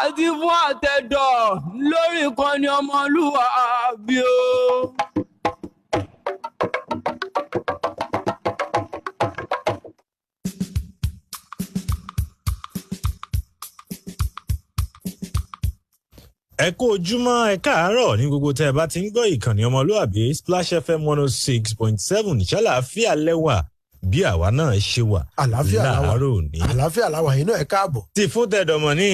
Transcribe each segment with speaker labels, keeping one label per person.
Speaker 1: Àti fún àtẹ̀dọ̀ lórí ìkànnì ọmọlúwàbí o.
Speaker 2: ẹ kú ojúmọ́ ẹ káàárọ̀ ní gbogbo tẹ́ ẹ bá ti ń gbọ́ ìkànnì ọmọlúwàbí Splash FM 106.7 ìṣàlàáfíà lẹ́wà bí àwa náà ṣe wà láàárọ̀ òní.
Speaker 3: àlàáfíà làwà yìí náà ẹ káàbọ̀.
Speaker 2: ti fún tẹ̀dọ̀mọ̀ ní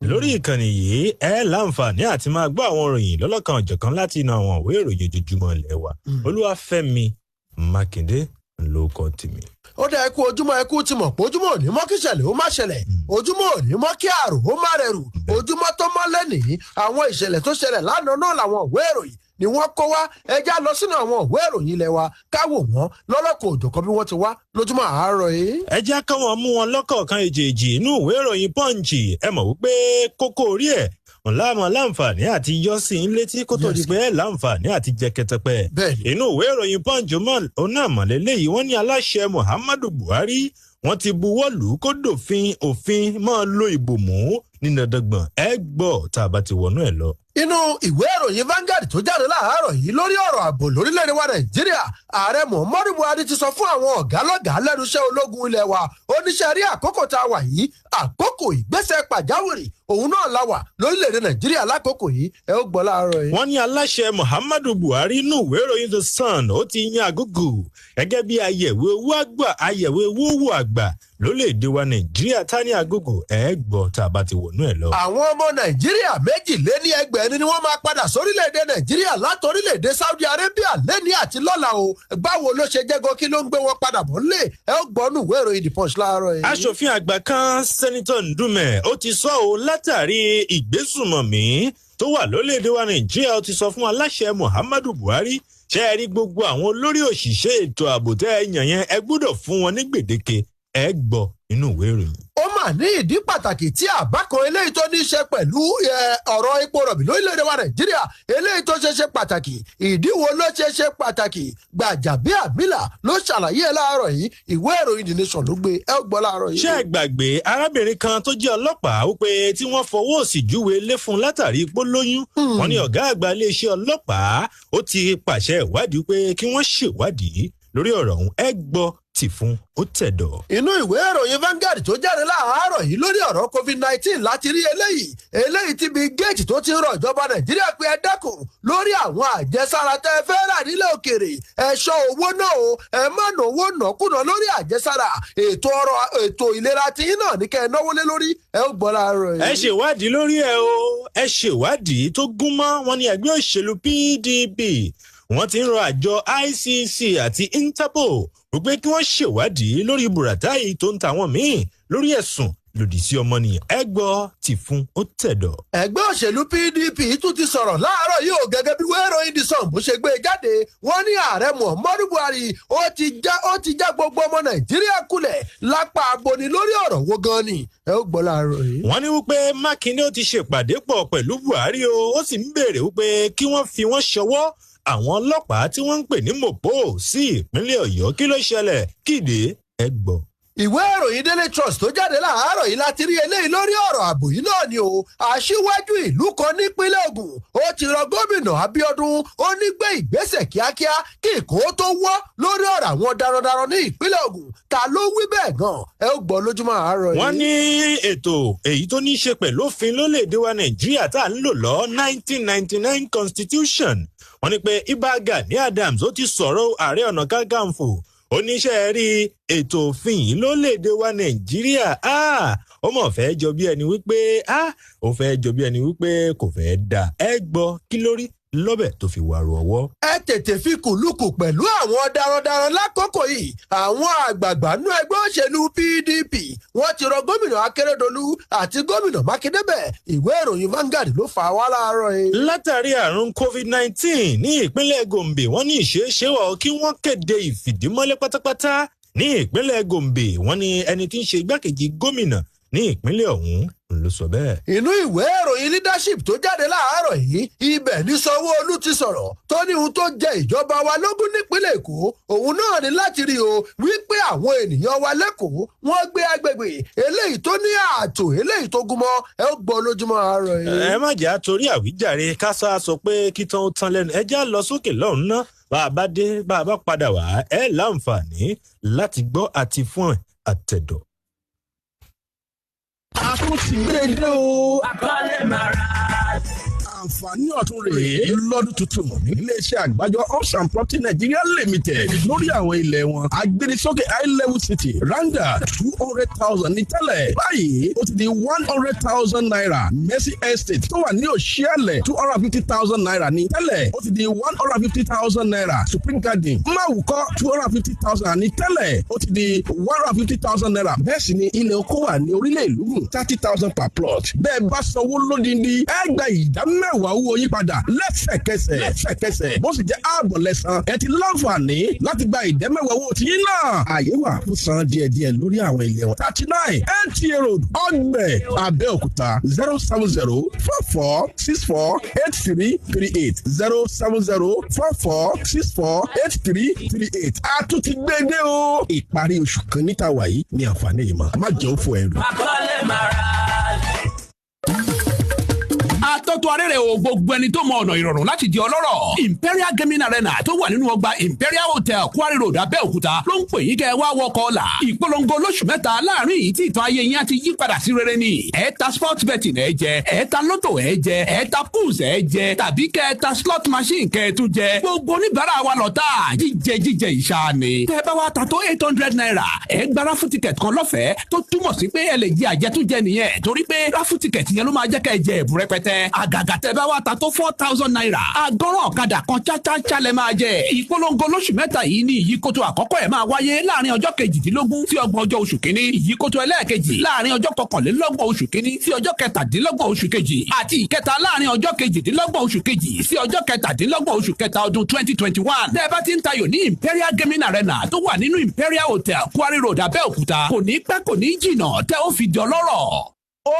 Speaker 2: lórí ìkànnì yìí ẹ láǹfààní àti máa gbọ́ àwọn ìròyìn lọ́lọ́kan ọ̀jọ̀kan láti inú àwọn ìwé ìròyìn ojoojúmọ́ lẹ́wà. Olúwafẹ́mi Mákindé ló kọ tèmi.
Speaker 3: ó dá ẹkú ojúmọ́ ẹkú ti mọ̀ pé ojúmọ́ òní mọ́ kí ìṣẹ̀lẹ̀ ó má ṣẹlẹ̀ ojúmọ́ òní mọ́ kí àrùn ó má rẹrù ojúmọ́ tó mọ́ lẹ́nìí àwọn ìṣẹ̀lẹ̀ tó ṣẹlẹ̀ lánàá náà làwọn ìwé ìròyìn ni wọ́n kó wá ẹja lọ sínú àwọn ìwé ìròyìn ilẹ̀ wa káwò wọ́n lọ́lọ́kọ̀ òjọ̀kan bí wọ́n ti wá lójúmọ́ àárọ̀ yìí.
Speaker 2: ẹ já káwọn mú wọn lọ́kọ̀ọ̀kan èjèèjì inú ìwé ìròyìn Punch ẹ mọ̀ wípé kókó orí ẹ̀ ńláàmọ̀ láǹfààní àti yọ sí ń létí kó tó di pé láǹfààní àti jẹ kẹtẹpẹ. inú ìwé ìròyìn Punch ọ̀nà àmọ̀lélẹ́yìí wọ́n ní aláṣẹ Muhammadu Buhari wọ́n ti buwọ́ lù ú kó dòfin òfin máa lo ìbòmú ní dandangbọ̀n ẹ gbọ́ tá a bá ti wọnú ẹ̀ lọ.
Speaker 3: inú ìwé ìròyìn Vanguard tó jáde láàárọ̀ yìí lórí ọ̀rọ̀ ààbò lórílẹ̀‐èdè wa Nàìjíríà ààrẹ Muhammadu Buhari ti sọ fún àwọn ọ̀gá lọ́gàá lẹ́nu iṣẹ́ ológun ilẹ̀ wa oníṣẹ́ rí àkókò tá a wà yìí àkókò ìgbésẹ̀ pàjáwìrì òun náà la wà lórílẹ̀‐èdè Nàìjíríà lákòókò yìí ẹ ó gbọ́ láàárọ̀ yìí.
Speaker 2: wọ́n ní aláṣẹ Muhammadu Buhari inú ìwé ìròyìn The Sun ó ti yan Àgùgù gẹ́gẹ́ bí ayẹ̀wé owó wò àgbà lórílẹ̀‐èdè wa Nàìjíríà Tani Àgùgù ẹ gbọ́ tá a bá ti wọnú ẹ̀ lọ.
Speaker 3: àwọn ọmọ Nàìjíríà 2,200 ni wọ́n máa padà sórílẹ̀‐èdè Nàìjíríà láti orílẹ̀‐èdè Saudi Arabia lẹ́ni àti lọ́la o báwo ló ṣe jẹ́gọ́ kí ló ń gbé wọn padà bọ̀ lé ẹ ó gbọ́ nù ìwé ìròyìn The Punch láàárọ̀ yìí.
Speaker 2: aṣòfin àgbà kan sẹ́nitọ́ Ndume ó ti sọ ọ́ látàrí ìgbésùmọ̀mí tó wà lórílẹ̀‐èdè wa Nàìjíríà ó ti sọ fún aláṣẹ Muhammadu Buhari ṣe é rí gbogbo àwọn olórí òṣìṣẹ́ ètò ààbò tẹ́ ẹ yàn yẹn ẹ gbọ́dọ̀ fún wọn ní gbèdéke ẹ gbọ́ inú ìwé ìròyìn.
Speaker 3: ó mà ní ìdí pàtàkì tí àbá kan eléyìí tó ní í ṣe pẹ̀lú ọ̀rọ̀ epo rọ̀bì lórílẹ̀‐èdè wa Nàìjíríà eléyìí tó ṣe pàtàkì ìdí wo ló ṣe pàtàkì Gbajabiamila ló ṣàlàyé ẹ láàárọ̀ yìí ìwé ìròyìn The Nation ló gbé ẹ gbọ́ láàárọ̀ yìí.
Speaker 2: ṣé ẹ gbàgbé arábìnrin kan tó jẹ́ ọlọ́pàá wípé tí wọ́n fọwọ́ òsì júwe lé fún látàrí ipò lóyún wọ́n ní ọ̀gá àgbà iléeṣẹ́ ọlọ́pàá ó ti pàṣẹ ìwádìí pé kí wọ́n ṣèwádìí lórí ọ̀rọ̀ ọ̀hún ẹ gbọ́ tì fún ó tẹ̀dọ̀.
Speaker 3: inú ìwé ìròyìn Vanguard tó jáde láàárọ̀ yìí lórí ọ̀rọ̀ COVID-19 láti rí eléyìí tí Bill Gates tó ti ń rọ ìjọba Nàìjíríà pé ẹ dẹ́kun lórí àwọn àjẹsára tẹ́ ẹ fẹ́ rà nílẹ̀ òkèèrè ẹ ṣọ́ owó náà o ẹ má náwó nàkúnà lórí àjẹsára ètò ìlera tí yín náà ní kẹ́ ẹ náwó lé lórí ẹ ó gbọ́ láàárọ̀ yìí.
Speaker 2: ẹ ṣèwádìí lórí ẹ o ẹ ṣèwádìí tó gún mọ́ wọn ní ẹgbẹ́ òṣèlú PDP wọ́n ti ń rọ àjọ ICC àti Interpol wípé kí wọ́n ṣèwádìí lórí Buratai tó ń ta àwọn míì lórí ẹ̀sùn lòdì sí ọmọnìyàn ẹ gbọ́ tì fún ó tẹ̀dọ̀.
Speaker 3: ẹgbẹ́ òṣèlú PDP tún ti sọ̀rọ̀ láàárọ̀ yìí ò gẹ́gẹ́ bí wẹ́rọ̀yìn The Sun bó ṣe gbé jáde wọ́n ní ààrẹ Muhammadu Buhari ó ti já gbogbo ọmọ Nàìjíríà kulẹ̀ lápá aboni lórí ọ̀rọ̀ wo gan ni ẹ ó gbọ́ láàárọ̀ yìí.
Speaker 2: wọ́n ní wípé Mákindé ó ti ṣèpàdé pọ̀ pẹ̀lú Buhari ó sì ń béèrè wípé kí wọ́n fi wọ́n ṣọwọ́ àwọn ọlọ́pàá tí wọ́n ń pè ní Mopo sí ìpínlẹ̀ Ọ̀yọ́ kí ló ṣẹlẹ̀ kíde ẹ gbọ́.
Speaker 3: ìwé ìròyìn Daily Trust tó jáde láàárọ̀ yìí láti rí eléyìí lórí ọ̀rọ̀ ààbò yìí náà ni o aṣíwájú ìlú kan nípínlẹ̀ Ògùn ó ti rọ gómìnà Abíọ́dún ó ní gbé ìgbésẹ̀ kíákíá kí ìkó tó wọ́ lórí ọ̀rọ̀ àwọn darandaran ní ìpínlẹ̀ Ògùn ta ló wí bẹ́ẹ̀ gan ẹ ó gbọ́ lójúmọ́ àárọ̀ yìí.
Speaker 2: wọ́n ní ètò èyí tó ní í ṣe pẹ̀lú òfin lórílẹ̀‐èdè wa Nàìjíríà tá à ń lò lọ 1999 Constitution wọ́n ní pé Ìbà Gani Adams ó ti sọ̀rọ̀ Ààrẹ Ọ̀nà Kakanfò oníṣẹ́ rí ètò òfin yìí lórílẹ̀‐èdè wa Nàìjíríà ó mọ̀ fẹ́ jọ bí ẹni wípé ó fẹ́ jọ bí ẹni wípé kò fẹ́ dà ẹ gbọ́ kí lórí lọ́bẹ̀ tó fi wàrú ọwọ́.
Speaker 3: ẹ tètè fi kùlùkù pẹ̀lú àwọn darandaran lákòókò yìí àwọn àgbààgbà nú ẹgbẹ́ òṣèlú PDP wọ́n ti rọ gómìnà Akérédolú àti gómìnà Mákindé bẹ́ẹ̀ ìwé ìròyìn Vanguard ló fà wá láàárọ̀ yìí.
Speaker 2: látàrí àrùn COVID-19 ní ìpínlẹ̀ Gombe wọ́n ní ìṣeéṣe wọ̀ kí wọ́n kéde ìfìdímọ́lé pátápátá ní ìpínlẹ̀ Gombe wọ́n ní ẹni tí ń ṣe igbákejì gómìnà ní ìpínlẹ̀ ọ̀hún ló sọ bẹ́ẹ̀.
Speaker 3: inú ìwé ìròyìn leadership tó jáde láàárọ̀ yìí ibẹ̀ ní Sanwó-Olú ti sọ̀rọ̀ tó ní ohun tó jẹ ìjọba wa lógún nípínlẹ̀ Èkó òun náà ní láti rí o wípé àwọn ènìyàn wa lẹ́kọ̀ọ́ wọ́n gbé agbègbè eléyìí tó ní ààtò eléyìí tó gúnmọ́ ẹ ó gbọ́ lójúmọ́ àárọ̀ yìí.
Speaker 2: ẹ má jẹ́ àtorí àwíjàre kásá sọ pé kí tán ó tán lẹ́nu ẹ já lọ sókè lọ́hùn ná bá a bá padà wá ẹ láǹfààní láti gbọ́ àti fún àtẹ̀dọ̀.
Speaker 4: a tún ti gbé dé o.
Speaker 1: Àkọlé mara.
Speaker 4: àǹfààní ọ̀tun rèé lọ́dún tuntun iléeṣẹ́ àgbájọ Homes and Property Nigeria Limited lórí àwọn ilẹ̀ wọn agbénisókè high level city randa 200,000 ní tẹ́lẹ̀ báyìí ó ti di 100,000 naira Mercy Estate tó wà ní Òṣìàlẹ̀ 250,000 naira ní tẹ́lẹ̀ ó ti di 150,000 naira Supreme Garden Máwùkọ́ 250,000 ní tẹ́lẹ̀ ó ti di 150,000 naira bẹ́ẹ̀ sì ni ilẹ̀ oko wà ní orílẹ̀ ìlú 30,000 per plot bẹ́ẹ̀ bá sanwó lódindi ẹ gba ìdá mẹ́wàá owó yín padà lẹ́sẹ̀kẹsẹ̀ bó sì jẹ́ ààbọ̀ lẹ́san ẹ ti láǹfààní láti gba ìdá mẹ́wàá owó tí yín náà àyè wà fún san díẹ̀díẹ̀ lórí àwọn ilé wọn 39 NTA Road Ọ̀gbẹ̀ Abẹ́òkúta 07044648338 07044648338 àtúntì gbédé o ìparí oṣù kan níta wàyí ní àǹfààní yìí má jẹ́ òfò ẹrù.
Speaker 1: Àkọlé mara.
Speaker 5: Àtọ́tọ́ arẹ́rẹ́ o gbogbo ẹni tó mọ ọ̀nà ìrọ̀rùn láti di ọlọ́rọ̀. Imperial Gaming Arena tó wà nínú ọgbà Imperial Hotel Quarry Road Abẹ́òkúta ló ń pè yín kẹ́ ẹ wá wọkọ̀ ọ̀la. Ìpolongo lóṣù mẹ́ta láàrin yìí tí ìtàn ayé yín á ti yí padà sí rere ni. Ẹ ta sports betting ẹ jẹ, ẹ ta lotto ẹ jẹ, ẹ ta pools ẹ jẹ, tàbí kẹ́ ẹ ta slot machine kẹ́ ẹ tún jẹ. Gbogbo oníbàárà wa lọ́tà jíjẹ ìṣàní. Tẹ́ bá wa ta tó 800 naira, ẹ gba raffle ticket kan lọ́fẹ̀ẹ́ tó túmọ̀ sí pé ẹ lè jẹ àjẹtúnjẹ nìyẹn torí pé raffle ticket yẹn ló máa jẹ́ kẹ́ ẹ jẹ ẹ̀bùn rẹpẹtẹ. Àgàgà tẹ́ bá wa ta tó 4,000 naira. Àgọ́rọ̀ ọ̀kadà kan cháchá lẹ máa jẹ. Ìpolongo lóṣù mẹ́ta yìí ní ìyíkótó àkọ́kọ́ ẹ̀ máa wáyé láàrin ọjọ́ 18 sí 30 oṣù kìíní. Ìyíkótó ẹlẹ́ẹ̀kejì láàrin ọjọ́ 21 oṣù kìíní sí ọjọ́ 27 oṣù kejì. Àti ìkẹta láàrin ọjọ́ 28 oṣù kejì sí ọjọ́ 27 oṣù kẹta ọdún 2021. Tẹ́ bá ti ń tayò ní Imperial Gaming Arena tó wà nínú Imperial Hotel Quarry Road Abẹ́òkúta. Kò ní pẹ́ kò ní jìnnà tẹ́ ó fi di ọlọ́rọ̀.
Speaker 4: ó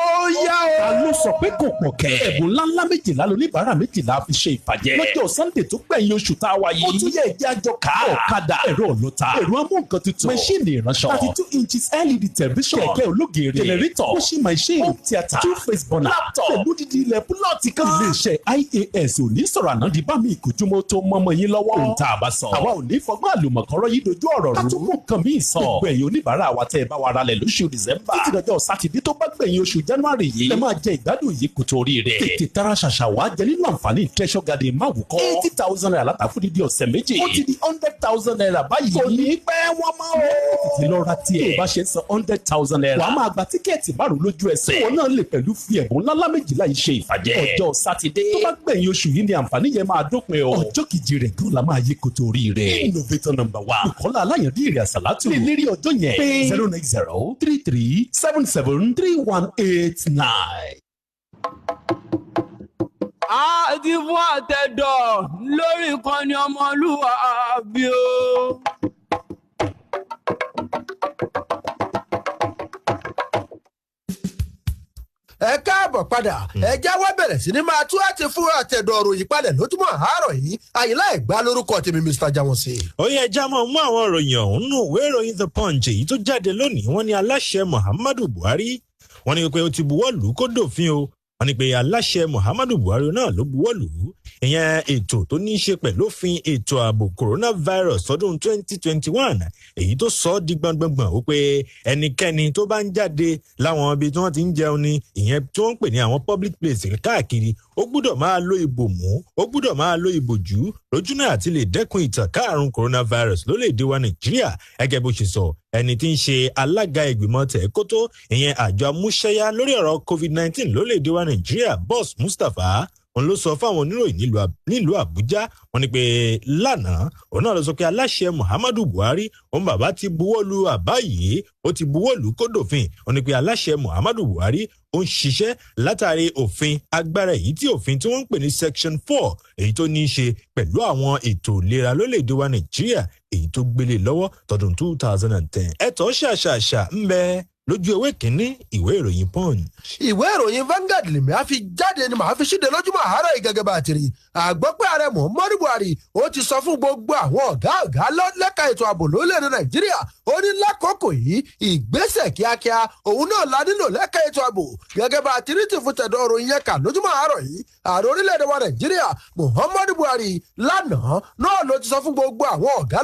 Speaker 4: yá o.
Speaker 5: Ta ló sọ pé kò pọ̀ kẹ́? Ẹ̀bùn ńláńlá méjìlá lóníbàárà méjìlá fi ṣe ìfàjẹ́. Lọ́jọ́ Sunday tó gbẹ̀yìn oṣù tá a wá yìí. Ó tún yẹ ìdí àjọ ká. Ọ̀kadà, ẹ̀rọ ọlọ́ta, ẹ̀rọ amúnkan tuntun, mẹ́ṣíìnì ìránṣọ, 32 inches LED television, kẹ̀kẹ́ ológeere, generator, washing machine, home theatre, two-face burner, laptop, pẹ̀lú dídí ilẹ̀ púlọ̀tì kan. Iléeṣẹ́ IAS ò ní sọ̀rọ̀ àná di bá mi ìkójúmọ́ tó mọ́mọ́ yín lọ́wọ́. Ohun tá a bá sọ. Àwa ò ní fọgbọ́n àlùmọ̀kọ́rọ́ yìí dojú ọ̀rọ̀ rú. Ká tún mú nǹkan míì sọ. Gbogbo ẹ̀yin oníbàárà wa tẹ́ ẹ bá wa ralẹ̀ lóṣù December. Títí dọjọ́ Sátidé tó bá gbẹ̀yìn oṣù January yìí. Lẹ máa jẹ ìgbádùn yìí kò torí rẹ̀. Tètè tara ṣàṣà wá jẹ nínú àǹfààní Treasure Garden Máwùkọ́. 80,000 naira látà fún dídí ọ̀sẹ̀ méjì. Ó ti di 100,000 naira báyìí. Kò ní pẹ́ wọ́n mọ́ o. Tètè lọ ra tiẹ̀. Tó bá ṣe ń san 100,000 naira. Wàá máa gba tíkẹ́ẹ̀tì márùn-ún lójú ẹsẹ̀. Tí wọn náà lè pẹ̀lú fi ẹ̀bùn ńláńlá méjìlá yìí ṣe ìfàjẹ́. Ọjọ́ Sátidé. Tó bá gbẹ̀yìn oṣù yìí ni àǹfààní yẹn máa dópin o. Ọjọ́ kejì rẹ̀ gan la máa yí kò torí rẹ̀. Innovator number 1. Ìkọ́lá aláyàndí ìrìn àsàlátù. Lérí ọjọ́ yẹn. Pé 09033773189.
Speaker 1: Àdìbò àtẹ̀dọ̀ lórí ìkànnì ọmọlúwàbí o.
Speaker 3: ẹ káàbọ̀ padà ẹ já wá bẹ̀rẹ̀ sí ni máa tú àti fún àtẹ̀dọ̀ òròyìn padà lójúmọ́ àárọ̀ yìí Àyìnlá Ẹ̀gbá lórúkọ tèmi Mr. Jáwọ́sí.
Speaker 2: ó yẹ ẹja máa mú àwọn ìròyìn ọ̀hún nù ìwé ìròyìn The Punch èyí tó jáde lónìí wọ́n ní aláṣẹ Muhammadu Buhari wọ́n ní pé ó ti buwọ́lù kó dòfin o wọ́n ní pé aláṣẹ Muhammadu Buhari náà ló buwọ́lù ìyẹn ètò tó ní í ṣe pẹ̀lú òfin ètò ààbò coronavirus ọdún 2021 èyí tó sọ ọ́ di gbọ̀ngbọ̀ngbọ̀n ó pé ẹnikẹ́ni tó bá ń jáde láwọn ibi tí wọ́n ti ń jẹun ni ìyẹn tí wọ́n ń pè ní àwọn public place káàkiri ó gbúdọ̀ máa lo ìbòmú ó gbúdọ̀ máa lo ìbòjú lójúnà àti lè dẹ́kun ìtànká àrùn coronavirus lórílẹ̀‐èdè wa Nàìjíríà gẹ́gẹ́ bó ṣe sọ ẹni tí ń ṣe alága ìgbìmọ̀ tẹ̀kótó ìyẹn àjọ amúṣẹ́yá lórí ọ̀rọ̀ COVID-19 lórílẹ̀‐èdè wa Nàìjíríà Boss Mustapha òun ló sọ fáwọn oníròyìn nílùú Àbújá wọ́n ní pé lánàá òun náà ló sọ pé aláṣẹ Muhammadu Buhari òun bàbá ti buwọ́lù àbá yìí ó ti buwọ́lù kódòfin wọ́n ní pé aláṣẹ Muhammadu Buhari ó ń ṣiṣẹ́ látàrí òfin agbára èyí tí òfin tí wọ́n ń pè ní section 4 èyí tó ní í ṣe pẹ̀lú àwọn ètò ìlera lórílẹ̀‐èdè wa Nàìjíríà èyí tó gbélé lọ́wọ́ tọdún 2010 ẹ̀tọ́ ṣàṣàṣà ń bẹ lójú ewé kínní ìwé ìròyìn Punch.
Speaker 3: ìwé ìròyìn Vanguard lèmi á fi jáde ni màá fi ṣíde lójúmọ́ àárọ̀ yìí gẹ́gẹ́ bá a ti rí àgbọ́ pé ààrẹ Muhammadu Buhari ó ti sọ fún gbogbo àwọn ọ̀gá lẹ́ka ètò ààbò lórílẹ̀‐èdè Nàìjíríà ó ní lákòókò yìí ìgbésẹ̀ kíákíá òun náà la nílò lẹ́ka ètò ààbò gẹ́gẹ́ bá a ti rí ti fún tẹ̀dọ̀ ọ̀rọ̀ yẹn kà lójúmọ́ àárọ̀ yìí ààrẹ orílẹ̀‐èdè wa Nàìjíríà Muhammadu Buhari lánàá náà ló ti sọ fún gbogbo àwọn ọ̀gá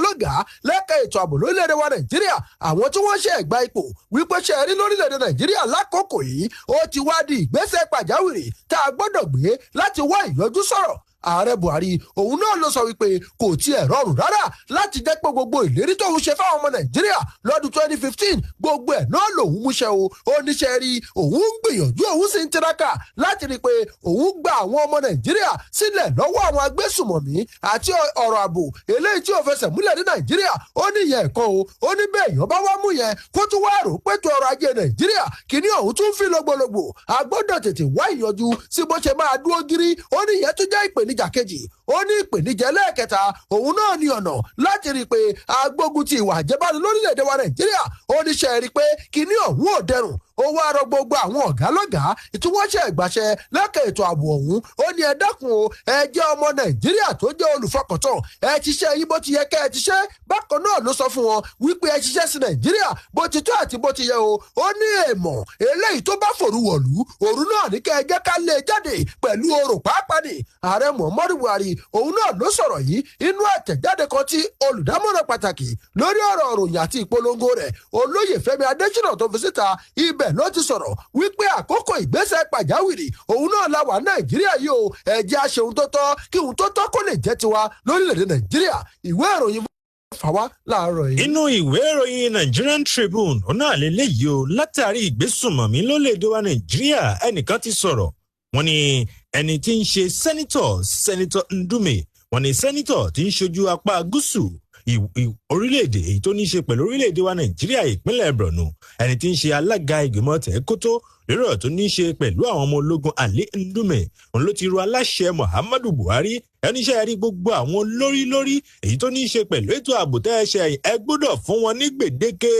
Speaker 3: lẹ́ka ètò ààbò lórílẹ̀‐èdè wa Nàìjíríà àwọn tí wọ́n ṣe ẹ̀gbá ipò wípé ṣe rí lórílẹ̀‐èdè Nàìjíríà lákòókò yìí ó ti wá di ìgbésẹ̀ pàjáwìrì tá a gbọ́dọ̀ gbé láti wá ìyọjú sọ̀rọ̀ ààrẹ Buhari òun náà ló sọ wípé kò tiẹ̀ rọrùn rárá láti jẹ́ pé gbogbo ìlérí tóun ṣe fáwọn ọmọ Nàìjíríà lọ́dún 2015 gbogbo ẹ̀ náà lòun múṣẹ o ó níṣẹ́ rí òun ń gbìyànjú òun sì ń tiraka láti rí i pé òun gba àwọn ọmọ Nàìjíríà sílẹ̀ lọ́wọ́ àwọn agbésùmọ̀mí àti ọ̀rọ̀ ààbò eléyìí tí ò fẹsẹ̀ múlẹ̀ ní Nàìjíríà ó ní ìyẹn ẹ̀kọ́ o ó ní bẹ́ẹ̀ èèyàn bá wá mú yẹn kó tún wá rò pé tó ọrọ̀ ajé Nàìjíríà kìíní ọ̀hún tún fi lọ́gbọ̀lọ́gbọ̀ a gbọ́dọ̀ tètè wá ìyanjú sí bó ṣe máa dúró gírí ó ní ìyẹn tó jẹ́ ìpèníjà kejì ó ní ìpèníjà ẹlẹ́ẹ̀kẹta òun náà ní ọ̀nà láti rí i pé agbógun ti ìwà àjẹbánu lórílẹ̀‐èdè wa Nàìjíríà ó ní ṣe rí i pé kíní ọ̀hún ò dẹrùn ó wá rọ gbogbo àwọn ọ̀gá lọ́gàá tí wọ́n ṣe ìgbàṣẹ lẹ́ka ètò ààbò ọ̀hún ó ní ẹ dákun o ẹ jẹ́ ọmọ Nàìjíríà tó jẹ́ olùfọkàntán ẹ ti ṣe yín bó ti yẹ kẹ́ ẹ ti ṣe bákan náà ló sọ fún wọn wípé ẹ ṣiṣẹ́ sí Nàìjíríà bó ti tó àti bó ti yẹ o ó ní èèmọ̀ eléyìí tó bá fòru wọ̀lú òru náà ní kẹ́ ẹ jẹ́ ká lè jáde pẹ̀lú orò pàápàá ní ààrẹ Muhammadu Buhari òun náà ló sọ̀rọ̀ yìí inú àtẹ̀jáde kan tí olùdámọ̀ràn pàtàkì lórí ọ̀rọ̀ òròyìn àti ìpolongo rẹ̀ olóyè Fẹ́mi Adésínà tó fi síta ibẹ̀ ló ti sọ̀rọ̀ wípé àkókò ìgbésẹ̀ pàjáwìrì òun náà la wà Nàìjíríà yìí o ẹ jẹ́ á ṣe ohun tó tọ́ kí ohun tó tọ́ kó lè jẹ́ tiwa lórílẹ̀‐èdè Nàìjíríà ìwé ìròyìn fàwa láàárọ̀ yìí.
Speaker 2: inú ìwé ìròyìn Nigerian Tribune ó náà lélẹ́yìí o látàrí ìgbésùnmọ̀mí lórílẹ̀‐èdè wa Nàìjíríà ẹnìkan ti sọ̀rọ̀ wọ́n ní ẹni tí ń ṣe sẹ́nitọ̀ Ndume wọ́n ní sẹ́nitọ̀ tí ń ṣojú apá gúúsù orílẹ̀-èdè èyí tó ní ṣe pẹ̀lú orílẹ̀-èdè wa Nàìjíríà ìpínlẹ̀ Borno ẹni tí ń ṣe alága ìgbìmọ̀ tẹ̀kótó lórí ọ̀rọ̀ tó ní ṣe pẹ̀lú àwọn ọmọ ológun Ali Ndume òun ló ti rọ aláṣẹ Muhammadu Buhari ẹníṣẹ́ rí gbogbo àwọn lórí èyí tó ní ṣe pẹ̀lú ètò ààbò tẹ́ẹ̀ṣẹ̀ ẹ gbọ́dọ̀ fún wọn ní gbèdéke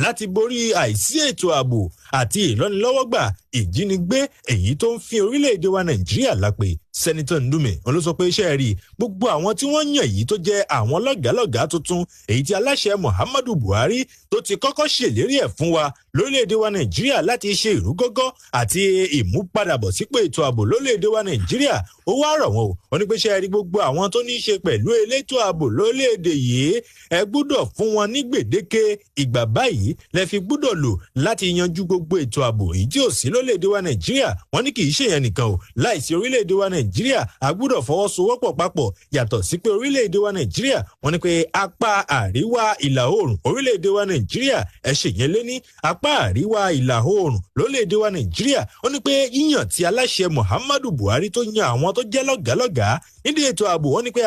Speaker 2: láti borí àìsí ètò ààbò àti ìlọ́nilọ́wọ́gbà ìjínigbé èyí tó ń fi orílẹ̀-èdè wa Nàìjíríà lápè sẹ́nitọ̀ Ndume òun ló sọ pé iṣẹ́ rí gbogbo àwọn tí wọ́n yàn yìí tó jẹ́ àwọn lọ́gàálọ́gàá tuntun èyí tí aláṣẹ Muhammadu Buhari tó ti kọ́kọ́ ṣèlérí ẹ̀ fún wa lórílẹ̀-èdè wa Nàìjíríà láti ṣe ìrúgọ́gọ́ àti ìmúpadàbọ̀sípò ètò ààbò lórílẹ̀-èdè wa Nàìjíríà ó wá rọ̀ wọ́n o ó ní pé ṣe rí gbogbo àwọn tó ní í ṣe pẹ̀lú elétò ààbò lórílẹ̀-èdè yìí ẹ gbọ́dọ̀ fún wọn ní gbèdéke ìgbà báyìí lẹ fi gbọ́dọ̀ lò láti yanjú gbogbo ètò ààbò èyí tí ò sí lórílẹ̀-èdè wa Nàìjíríà wọ́n ní kì í ṣèyẹn nìkan o láìsí orílẹ̀-èdè wa Nàìjíríà a gbọ́dọ̀ fọwọ́sowọ́pọ̀ papọ̀ yàtọ̀ sí pé orílẹ̀-èdè wa Nàìjíríà wọ́n ní pé apá àríwá ìlà oòrùn orílẹ̀-èdè wa Nàìjíríà ẹ ṣèyẹn lé ní apá àríwá ìlà oòrùn lórílẹ̀-èdè wa Nàìjíríà wọ́n ní pé yíyàn tí aláṣẹ Muhammadu Buhari tó yan àwọn tó jẹ́ lọ́gàálọ́gàá nídìí ètò ààbò wọ́n ní pé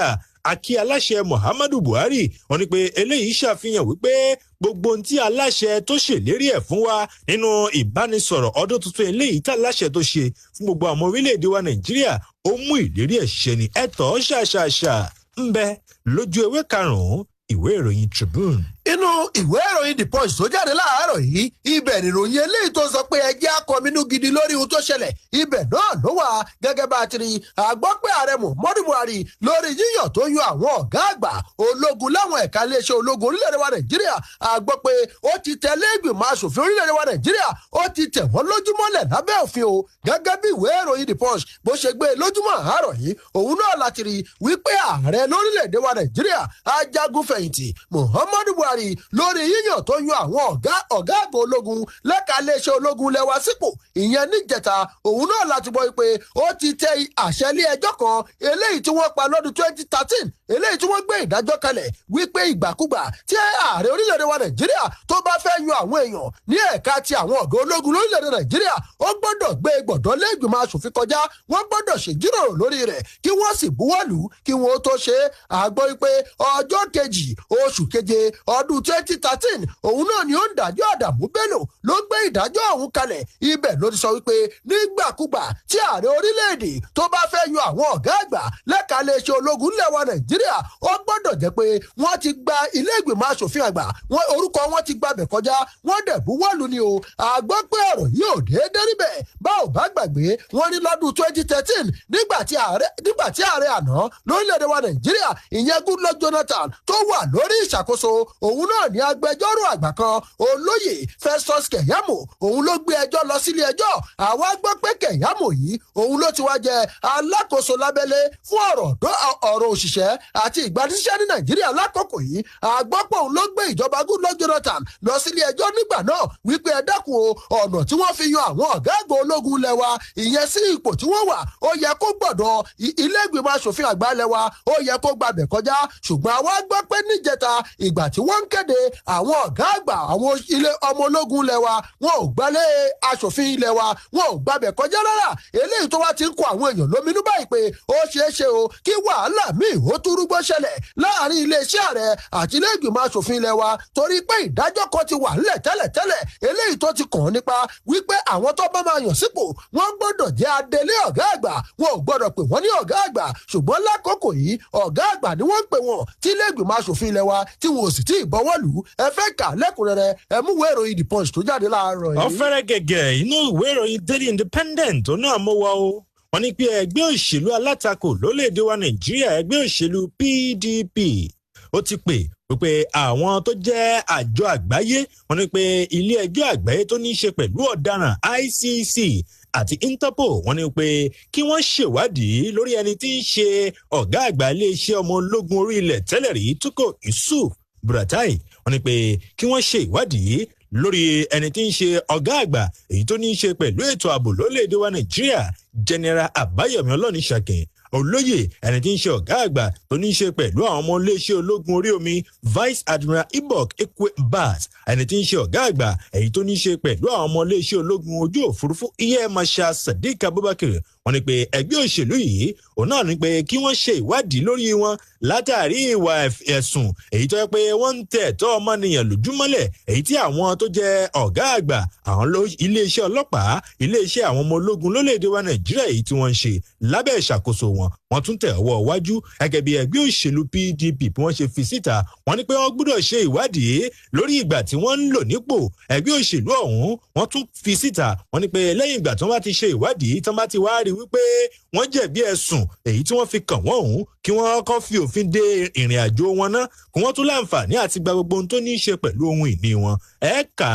Speaker 2: àkí aláṣẹ Muhammadu Buhari wọ́n ní pé eléyìí ṣàfihàn wípé gbogbo ohun tí aláṣẹ tó ṣèlérí ẹ̀ fún wa nínú ìbánisọ̀rọ̀ ọdún tuntun eléyìí tí aláṣẹ tó ṣe fún gbogbo àwọn orílẹ̀-èdè wa Nàìjíríà ó mú ìlérí ẹ̀ ṣẹ ni ẹ̀tọ́ ṣàṣàṣà ń bẹ lójú ewé karùn-ún ìwé ìròyìn Tribune.
Speaker 3: inú ìwé ìròyìn The Punch tó jáde láàárọ̀ yìí ibẹ̀ nìròyìn eléyìí tó sọ pé ẹjẹ́ akọminú gidi lórí ohun tó ṣẹlẹ̀ ibẹ̀ náà ló wà gẹ́gẹ́ bá a ti rí àgbọ́ pé ààrẹ Muhammadu Buhari lórí yíyàn tó yan àwọn ọ̀gá àgbà ológun láwọn ẹ̀ka iléeṣẹ́ ológun orílẹ̀-èdè wa Nàìjíríà àgbọ́ pé ó ti tẹ̀lé ìgbìmọ̀ asòfin orílẹ̀-èdè wa Nàìjíríà ó ti tẹ̀ wọ́n lójúmọ́lẹ̀ lábẹ́ òfin o gẹ́gẹ́ bí ìwé ìròyìn The Punch bó ṣe gbé lójúmọ́ àárọ̀ yìí òun náà láti rí wípé ààrẹ lórílẹ̀-èdè wa Nàìjíríà ajagun fẹ̀yìntì Muhammadu Buhari lórí yíyàn tó yan àwọn ọ̀gá àgbà ológun lẹ́ka iléeṣẹ́ ológun lẹ́wà sípò ìyẹn níjẹta òun náà láti gbọ́ pé ó ti tẹ àṣẹ ilé ẹjọ́ kan eléyìí tí wọ́n pa lọ́dún 2013 eléyìí tí wọ́n gbé ìdájọ́ kalẹ̀ wípé ìgbàkúgbà tí ààrẹ orílẹ̀-èdè wa Nàìjíríà tó bá fẹ́ yan àwọn èèyàn ní ẹ̀ka ti àwọn ọ̀gá ológun lórílẹ̀-èdè Nàìjíríà ó gbọ́dọ̀ gbé gbọ̀dọ̀ lé ìgbìmọ̀ aṣòfin kọjá wọ́n gbọ́dọ̀ ṣèjíròrò lórí rẹ̀ kí wọ́n sì buwọ́lù kí wọ́n tó ṣe àgbọ́ pé ọjọ́ kejì oṣù keje ọdún 2013 òun náà ni ó ń dájọ́ Àdàmú Bello ló gbé ìdájọ́ ọ̀hún kalẹ̀ ibẹ̀ ló ti sọ wípé nígbàkúgbà tí ààrẹ orílẹ̀-èdè tó bá fẹ́ yan àwọn ọ̀gá àgbà lẹ́ka iléeṣẹ́ ológun lẹ́wà Nàìjíríà ó gbọ́dọ̀ jẹ́ pé wọ́n ti gba ilé ìgbìmọ̀ asòfin àgbà orúkọ wọn ti gbabẹ̀ kọjá wọ́n dẹ̀ buwọ́lù ni o àgbọ́ pé ọ̀rọ̀ yìí ò déédé níbẹ̀ bá ò bá gbàgbé wọ́n ní lọ́dún 2013 nígbà tí ààrẹ àná lórílẹ̀‐èdè wa Nàìjíríà ìyẹn Goodluck Jonathan tó wà lórí ìṣàkóso òun náà ní agbẹjọ́rò àgbà kan olóyè Festus Keyamo òun ló gbé ẹjọ́ lọ sílé ẹjọ́ àwa gbọ́ pé Keyamo yìí òun ló ti wá jẹ alákòóso lábẹ́lé fún ọ̀rọ̀ òṣìṣẹ́ àti ìgbanisíṣẹ́ ní Nàìjíríà lákòókò yìí àgbọ́pọ̀ òun ló gbé ìjọba Goodluck Jonathan lọ sílé ẹjọ́ nígbà náà wípé ẹ dákun o ọ̀nà tí wọ́n fi yan àwọn ọ̀gá àgbà ológun ilẹ̀ wa ìyẹn sí ipò tí wọ́n wà ó yẹ kó gbọ́dọ̀ ilé ìgbìmọ̀ asòfin àgbà ilẹ̀ wa ó yẹ kó gbàbẹ̀ kọjá ṣùgbọ́n àwa gbọ́ pé níjẹta ìgbà tí wọ́n ń kéde àwọn ọ̀gá àgbà àwọn ilé ọmọ ológun ilẹ̀ wa wọn ò gbálé asòfin ilẹ̀ wa wọn ò gbàbẹ̀ kọjá rárá eléyìí tó wá ti ń kó àwọn èèyàn lóminú báyìí pé ó ṣeé ṣe o kí wàhálà míì ó túrúgbó ṣẹlẹ̀ láàrin iléeṣẹ́ ààrẹ àti ilé ìgbìmọ̀ asòfin ilẹ̀ wa torí pé ìdájọ́ kan ti wà nílẹ̀ tẹ́lẹ̀tẹ́lẹ̀ eléyìí tó ti kàn nípa wípé àwọn tó bá máa yàn sípò wọ́n gbọ́dọ̀ jẹ́ adelé ọ̀gá àgbà wọn ò gbọ́dọ̀ pè wọ́n ní ọ̀gá àgbà ṣùgbọ́n lákòókò yìí ọ̀gá àgbà ni wọ́n ń pè wọ́n tí ilé ìgbìmọ̀ asòfin ilẹ̀ wa tí wọn ò sì tí ì bọ́wọ́lù ẹ fẹ́ kà lẹ́kùnrẹ́rẹ́ ẹ mú ìwé ìròyìn The Punch tó jáde láàárọ̀ yìí.
Speaker 2: ọ̀fẹ́rẹ́ gẹ̀gẹ̀ inú ìwé ìròyìn Daily Independent tó náà mọ́ wa o wọ́n ní pé ẹgbẹ́ òṣèlú alátakò lórílẹ̀‐èdè wa Nàìjíríà ẹgbẹ́ òṣèlú PDP ó ti pè wípé àwọn tó jẹ́ àjọ àgbáyé wọ́n ní pé ilé ẹjọ́ àgbáyé tó ní í ṣe pẹ̀lú ọ̀daràn ICC àti Interpol wọ́n ní pé kí wọ́n ṣèwádìí lórí ẹni tí ń ṣe ọ̀gá àgbà iléeṣẹ́ ọmọ ológun orí ilẹ̀ tẹ́lẹ̀ rí Tuko Yusuf Buratai wọ́n ní pé kí wọ́n ṣe ìwádìí lórí ẹni tí ń ṣe ọ̀gá àgbà èyí tó ní í ṣe pẹ̀lú ètò ààbò lórílẹ̀‐èdè wa Nàìjíríà General Àbáyọ̀mí Ọlọ́runṣàkìn olóyè ẹni tí ń ṣe ọ̀gá àgbà tó ní í ṣe pẹ̀lú àwọn ọmọ iléeṣẹ́ ológun orí omi Vice Admiral Ibok Ekwe Bass ẹni tí ń ṣe ọ̀gá àgbà èyí tó ní í ṣe pẹ̀lú àwọn ọmọ iléeṣẹ́ ológun ojú òfurufú Air Marshal Sadiq Abubakar wọ́n ní pé ẹgbẹ́ òṣèlú yìí òun náà ní pé kí wọ́n ṣe ìwádìí lórí wọn látàrí ìwà ẹ̀sùn èyí tó yẹ pé wọ́n ń tẹ̀ ẹ̀tọ́ ọmọnìyàn lójúmọ́lẹ̀ èyí tí àwọn tó jẹ́ ọ̀gá àgbà àwọn iléeṣẹ́ ọlọ́pàá iléeṣẹ́ àwọn ọmọ ológun lórílẹ̀‐èdè wa Nàìjíríà èyí tí wọ́n ń ṣe lábẹ́ ìṣàkóso wọn wọ́n tún tẹ̀ ọwọ́ iwájú gẹ́gẹ́ bí ẹgbẹ́ òṣèlú PDP bí wọ́n ṣe fi síta wọ́n ní pé wọ́n gbọ́dọ̀ ṣe ìwádìí lórí ìgbà tí wọ́n ń lò nípò ẹgbẹ́ òṣèlú ọ̀hún wọ́n tún fi síta wọ́n ní pé lẹ́yìn ìgbà tí wọ́n bá ti ṣe ìwádìí tí wọ́n bá ti wá rí wípé wọ́n jẹ̀bi ẹ̀sùn èyí tí wọ́n fi kàn wọ́n ọ̀hún kí wọ́n kọ́ fi òfin de ìrìn àjò wọn ná kí wọ́n tún láǹfààní àti gba gbogbo ohun tó ní í ṣe pẹ̀lú ohun ìní wọn ẹ̀ka